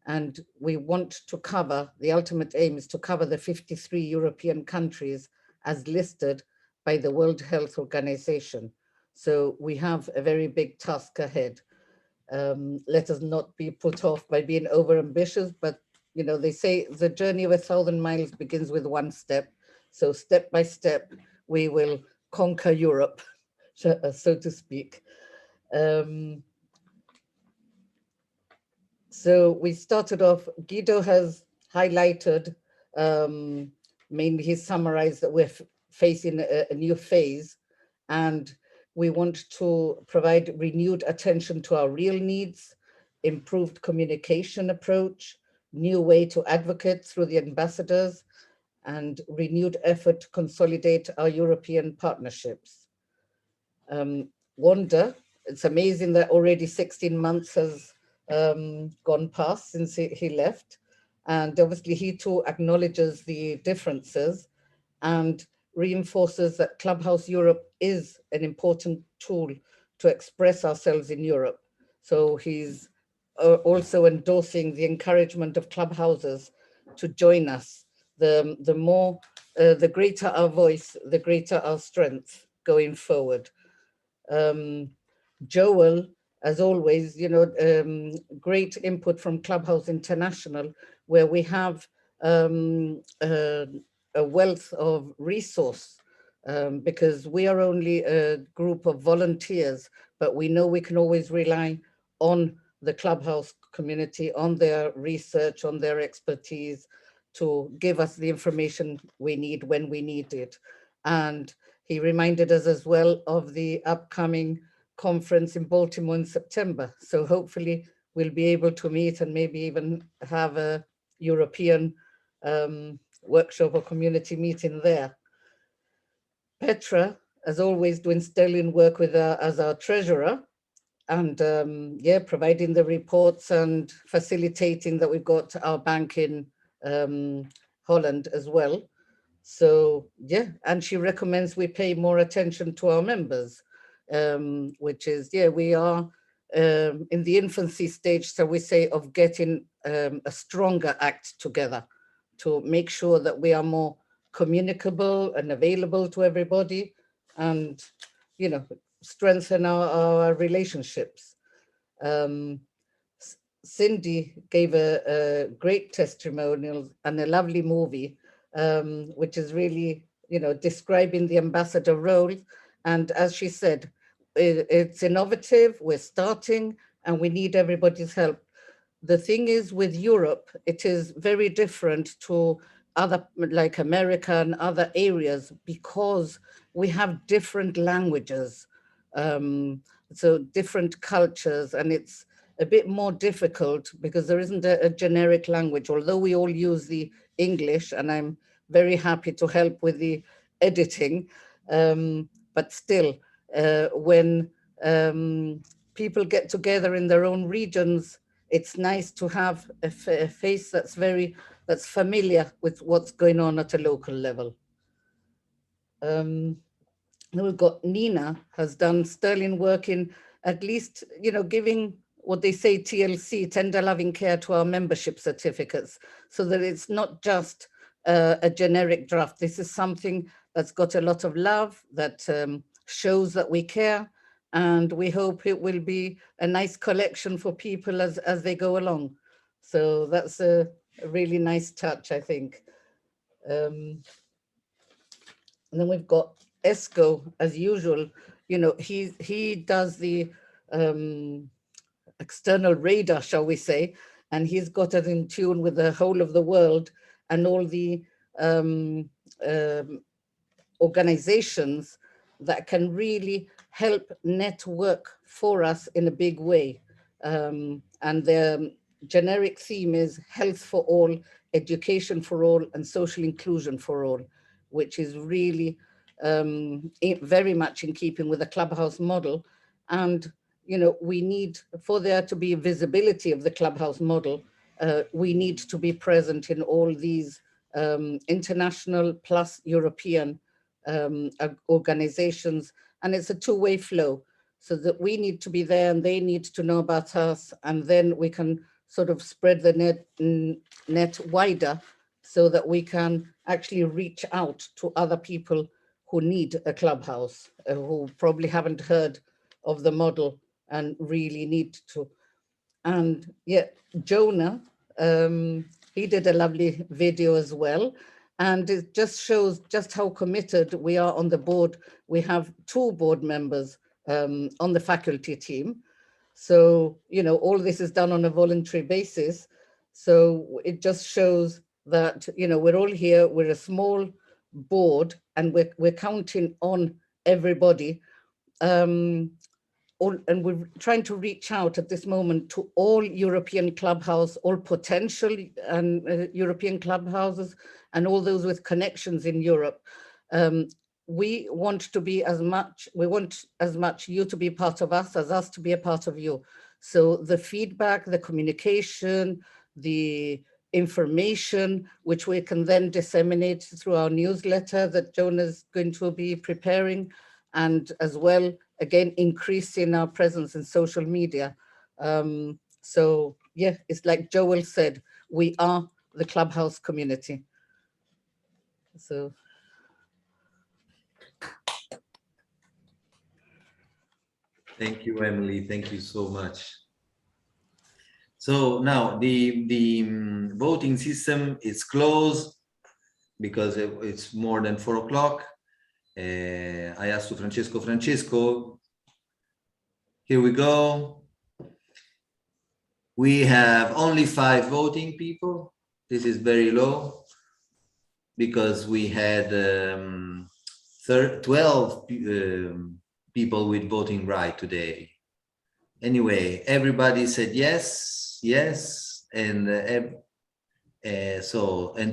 And we want to cover, the ultimate aim is to cover the 53 European countries as listed by the World Health Organization. So we have a very big task ahead. Let us not be put off by being overambitious, but you know, they say the journey of 1,000 miles begins with one step. So step by step, we will conquer Europe, so to speak. So we started off, Guido has highlighted, mainly he summarized that we're facing a new phase, and we want to provide renewed attention to our real needs, improved communication approach, new way to advocate through the ambassadors, and renewed effort to consolidate our European partnerships. Wanda, it's amazing that already 16 months has gone past since he left. And obviously he too acknowledges the differences and reinforces that Clubhouse Europe is an important tool to express ourselves in Europe. So he's also endorsing the encouragement of clubhouses to join us. The greater our voice, the greater our strength going forward. Joel, as always, you know, great input from Clubhouse International, where we have a wealth of resource, because we are only a group of volunteers, but we know we can always rely on the Clubhouse community, on their research, on their expertise to give us the information we need when we need it. And he reminded us as well of the upcoming conference in Baltimore in September. So hopefully we'll be able to meet and maybe even have a European workshop or community meeting there. Petra, as always, doing sterling work with as our treasurer, and yeah, providing the reports and facilitating that we've got our bank in Holland as well. So yeah, and she recommends we pay more attention to our members, which is, yeah, we are in the infancy stage, so we say, of getting a stronger act together to make sure that we are more communicable and available to everybody, and, you know, strengthen our relationships. Cindy gave a great testimonial and a lovely movie, which is really, you know, describing the ambassador role. And as she said, it's innovative, we're starting, and we need everybody's help. The thing is with Europe, it is very different to other, like America and other areas, because we have different languages, so different cultures, and it's a bit more difficult because there isn't a generic language, although we all use the English, and I'm very happy to help with the editing. But still, when people get together in their own regions, it's nice to have a face that's familiar with what's going on at a local level. Then we've got Nina has done sterling work in at least, you know, giving what they say TLC, tender loving care, to our membership certificates, so that it's not just a generic draft. This is something that's got a lot of love, that shows that we care, and we hope it will be a nice collection for people as they go along. So that's a really nice touch, I think. And then we've got Esco, as usual. You know, he does the external radar, shall we say, and he's got it in tune with the whole of the world and all the organizations that can really help network for us in a big way. And the generic theme is health for all, education for all, and social inclusion for all, which is really very much in keeping with the Clubhouse model. And, you know, we need, for there to be visibility of the Clubhouse model, we need to be present in all these international plus European organizations, and it's a two-way flow, so that we need to be there and they need to know about us, and then we can sort of spread the net wider so that we can actually reach out to other people who need a clubhouse, who probably haven't heard of the model and really need to. And yeah, Jonah, he did a lovely video as well. And it just shows just how committed we are on the board. We have 2 board members on the faculty team. So, you know, all this is done on a voluntary basis. So it just shows that, you know, we're all here, we're a small board, and we're counting on everybody. And we're trying to reach out at this moment to all European clubhouse, all potential and European clubhouses, and all those with connections in Europe. We want to be we want as much you to be part of us as us to be a part of you. So the feedback, the communication, the information, which we can then disseminate through our newsletter that Jonah is going to be preparing, and as well, again, increasing our presence in social media. So yeah, it's like Joel said, we are the Clubhouse community. So. Thank you, Emily. Thank you so much. So now the voting system is closed because it's more than 4 o'clock. I asked to Francesco, here we go. We have only 5 voting people. This is very low because we had 12 people with voting right today. Anyway, everybody said yes, and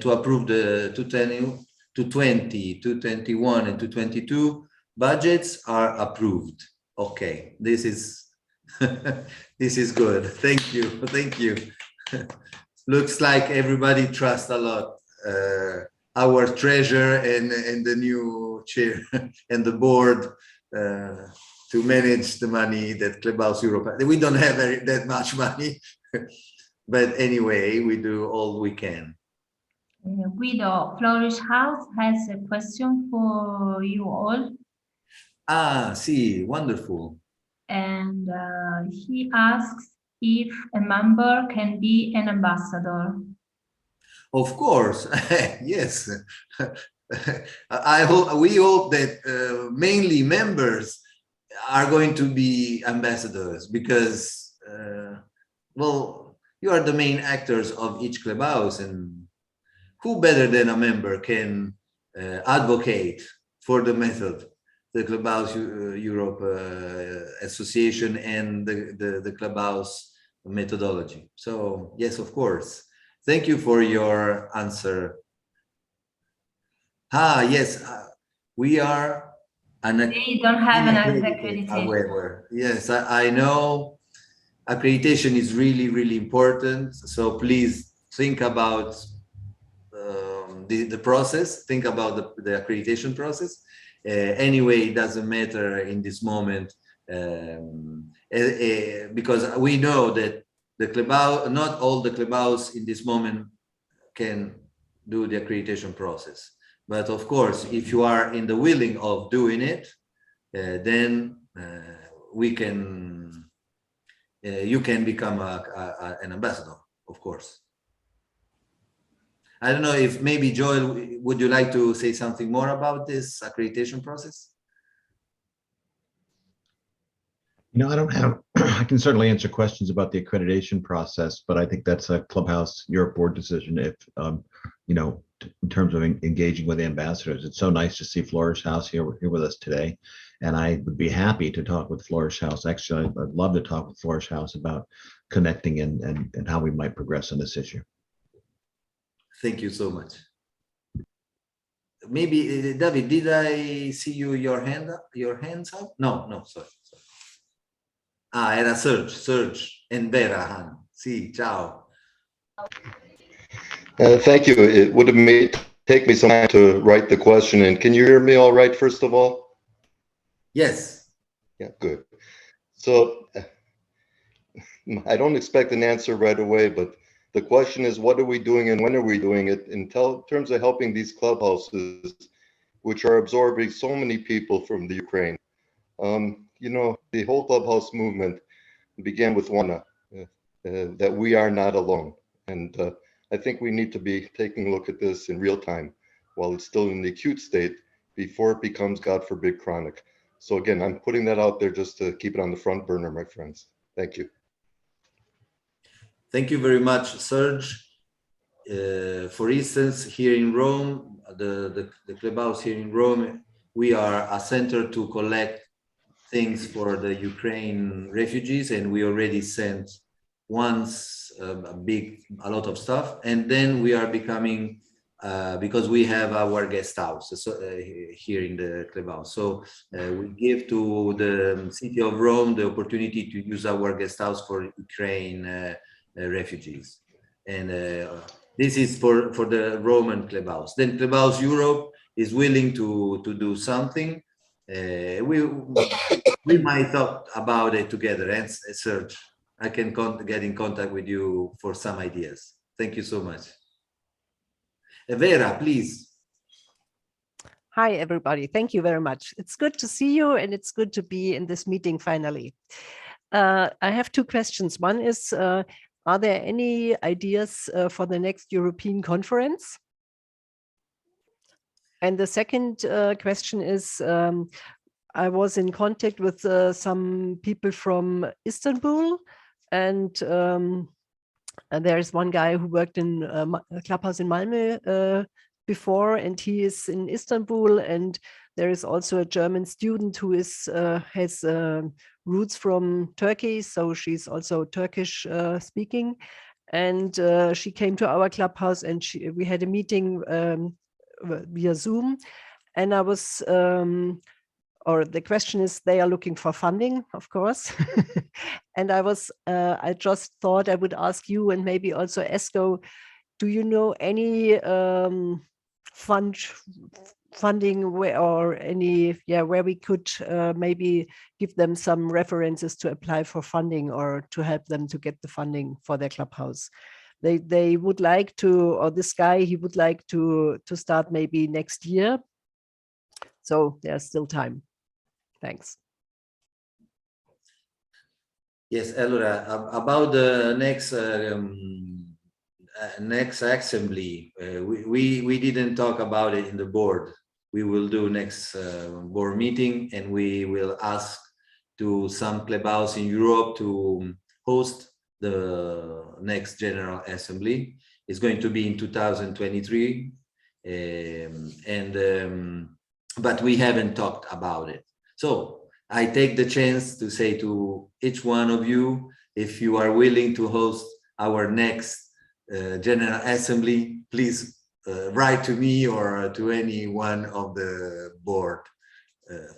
to approve the 220, 221, and 222 budgets are approved. Okay, this is this is good. Thank you, thank you. Looks like everybody trusts a lot our treasurer and the new chair and the board to manage the money that Clubhouse Europe. We don't have that much money, but anyway, we do all we can. Guido, Flourish House has a question for you all. Ah, see, wonderful. And he asks if a member can be an ambassador. Of course, yes. We hope that mainly members are going to be ambassadors because, well, you are the main actors of each clubhouse, and who better than a member can advocate for the method, the Clubhouse Europe Association and the Clubhouse methodology. So yes, of course. Thank you for your answer. Yes, we are they don't have an accreditation. Yes, I know accreditation is really, really important. So please think about the process, think about the accreditation process. Anyway, it doesn't matter in this moment because we know that the clubhouse, not all the clubhouse in this moment can do the accreditation process. But of course, if you are in the willing of doing it, then we can, you can become an ambassador, of course. I don't know if maybe Joel, would you like to say something more about this accreditation process? You know, I don't have, I can certainly answer questions about the accreditation process, but I think that's a Clubhouse Europe board decision if, you know, in terms of engaging with the ambassadors. It's so nice to see Flourish House here with us today. And I would be happy to talk with Flourish House. Actually, I'd love to talk with Flourish House about connecting and how we might progress on this issue. Thank you so much. Maybe, David, did I see your hands up? No, sorry. Era Serge and Vera. Sì, ciao. Thank you. It would have take me some time to write the question. And can you hear me all right, first of all? Yes. Yeah, good. So I don't expect an answer right away, but the question is, what are we doing and when are we doing it in terms of helping these clubhouses, which are absorbing so many people from the Ukraine? You know, the whole clubhouse movement began with one, that we are not alone. And I think we need to be taking a look at this in real time while it's still in the acute state before it becomes, God forbid, chronic. So again, I'm putting that out there just to keep it on the front burner, my friends. Thank you. Thank you very much, Serge. For instance, here in Rome, the clubhouse here in Rome, we are a center to collect things for the Ukraine refugees, and we already sent once a lot of stuff, and then we are becoming because we have our guest house here in the clubhouse. So we give to the city of Rome the opportunity to use our guest house for Ukraine refugees, and this is for the Roman clubhouse. Then Clubhouse Europe is willing to do something. We might talk about it together, and Serge, I can get in contact with you for some ideas. Thank you so much. Vera, please. Hi, everybody. Thank you very much. It's good to see you, and it's good to be in this meeting finally. I have two questions. One is, are there any ideas for the next European conference? And the second question is, I was in contact with some people from Istanbul, and there is one guy who worked in a clubhouse in Malmö before, and he is in Istanbul, and there is also a German student who is has roots from Turkey, so she's also Turkish speaking, and she came to our clubhouse, and we had a meeting via Zoom, and I was or the question is, they are looking for funding, of course. And I just thought I would ask you, and maybe also Esko, do you know any funding where we could maybe give them some references to apply for funding or to help them to get the funding for their clubhouse? They would like to, or this guy, he would like to start maybe next year. So there's still time. Thanks. Yes, Elora, about the next assembly, we didn't talk about it in the board. We will do next board meeting, and we will ask to some clubhouse in Europe to host the next general assembly. It's going to be in 2023, but we haven't talked about it. So I take the chance to say to each one of you, if you are willing to host our next General Assembly, please write to me or to any one of the board.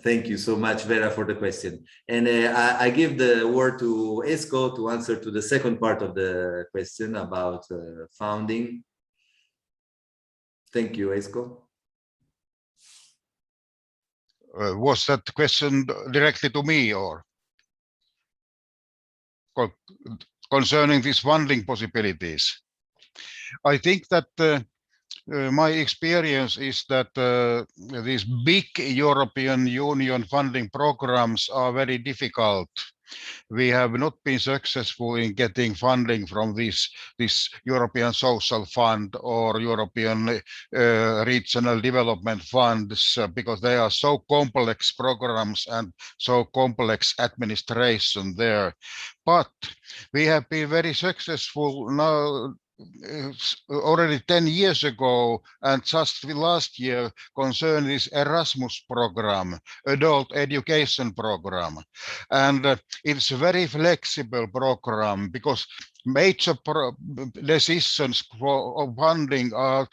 Thank you so much, Vera, for the question. And I give the word to Esko to answer to the second part of the question about founding. Thank you, Esko. Was that question directly to me or concerning these funding possibilities? I think that my experience is that these big European Union funding programs are very difficult. We have not been successful in getting funding from this European Social Fund or European Regional Development Funds because they are so complex programs and so complex administration there. But we have been very successful now already 10 years ago, and just last year concerning this Erasmus program, adult education program. And it's a very flexible program because major decisions for funding are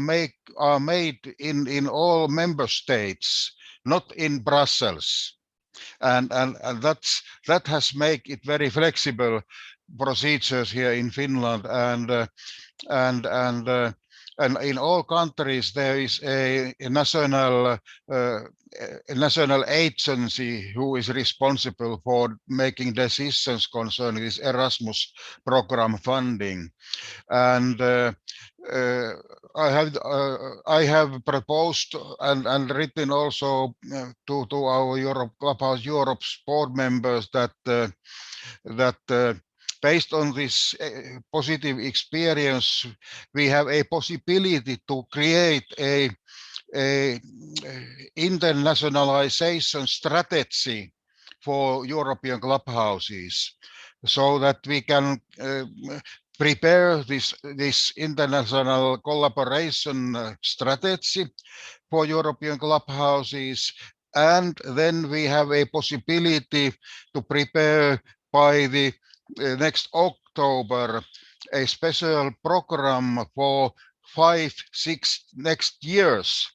made in all member states, not in Brussels. And that has made it very flexible. procedures here in Finland, and in all countries there is a national agency who is responsible for making decisions concerning this Erasmus program funding. And I have proposed and written also to our Clubhouse Europe's board members that based on this positive experience, we have a possibility to create a internationalization strategy for European clubhouses, so that we can prepare this international collaboration strategy for European clubhouses, and then we have a possibility to prepare by the next October a special program for 5-6 next years,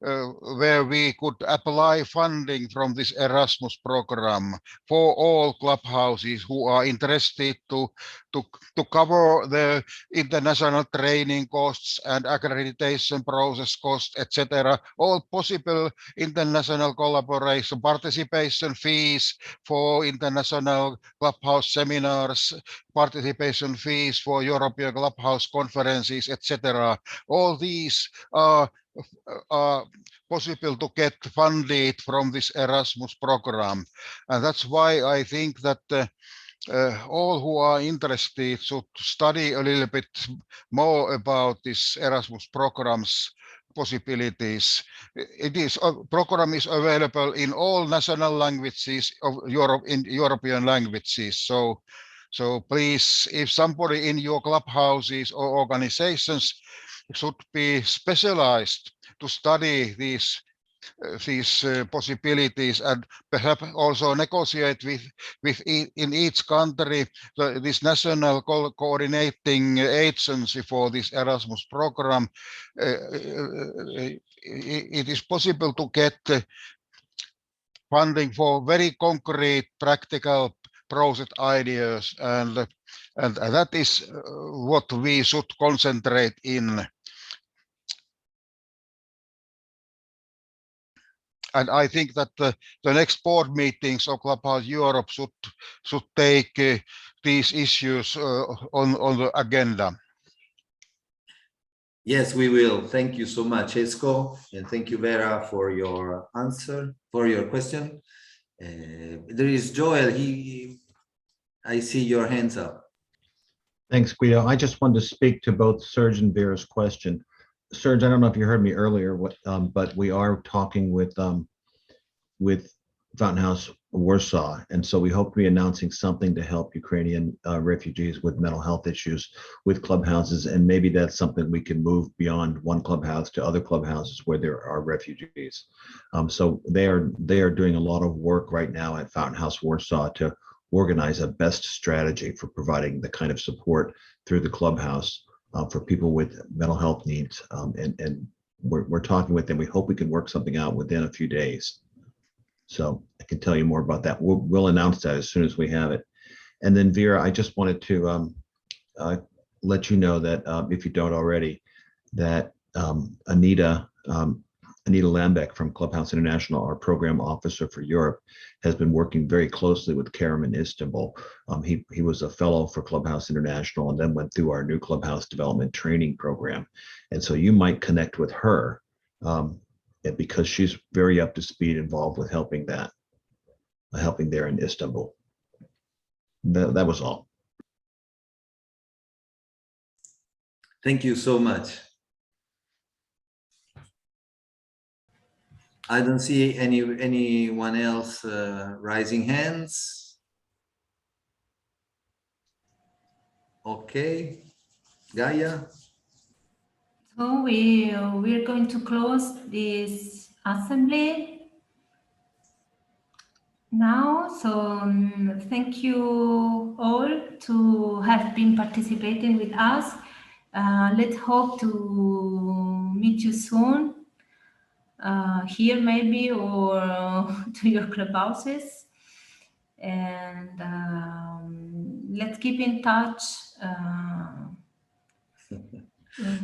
where we could apply funding from this Erasmus program for all clubhouses who are interested to cover the international training costs and accreditation process costs, etc. All possible international collaboration, participation fees for international clubhouse seminars, participation fees for European clubhouse conferences, etc. All these are possible to get funded from this Erasmus program. And that's why I think that all who are interested should study a little bit more about this Erasmus program's possibilities. Program is available in all national languages of Europe, in European languages. So please, if somebody in your clubhouses or organizations should be specialized to study these possibilities, and perhaps also negotiate with in each country this national coordinating agency for this Erasmus program. It is possible to get funding for very concrete, practical project ideas, and that is what we should concentrate in. And I think that the next board meetings of Clubhouse Europe should take these issues on the agenda. Yes, we will. Thank you so much, Esko, and thank you, Vera, for your answer, for your question. There is Joel. I see your hands up. Thanks, Guido. I just wanted to speak to both Serge and Vera's question. Serge, I don't know if you heard me earlier, but we are talking with Fountain House Warsaw, and so we hope to be announcing something to help Ukrainian refugees with mental health issues with clubhouses, and maybe that's something we can move beyond one clubhouse to other clubhouses where there are refugees. So they are doing a lot of work right now at Fountain House Warsaw to organize a best strategy for providing the kind of support through the clubhouse for people with mental health needs, and we're talking with them. We hope we can work something out within a few days. So I can tell you more about that. We'll announce that as soon as we have it. And then Vera, I just wanted to let you know that if you don't already, that Anita Lambeck from Clubhouse International, our program officer for Europe, has been working very closely with Kerem in Istanbul. He was a fellow for Clubhouse International and then went through our new Clubhouse development training program. And so you might connect with her because she's very up to speed, involved with helping there in Istanbul. That was all. Thank you so much. I don't see anyone else raising hands. Okay, Gaia. So we're going to close this assembly now. So thank you all to have been participating with us. Let's hope to meet you soon, here maybe, or to your clubhouses. and let's keep in touch.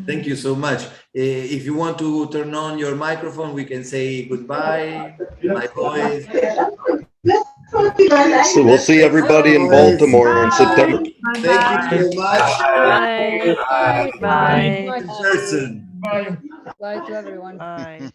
Thank you so much. If you want to turn on your microphone, we can say goodbye. My voice. So we'll see everybody in Baltimore in September. Thank you so much. Bye. Bye. In person. Bye to everyone. Bye.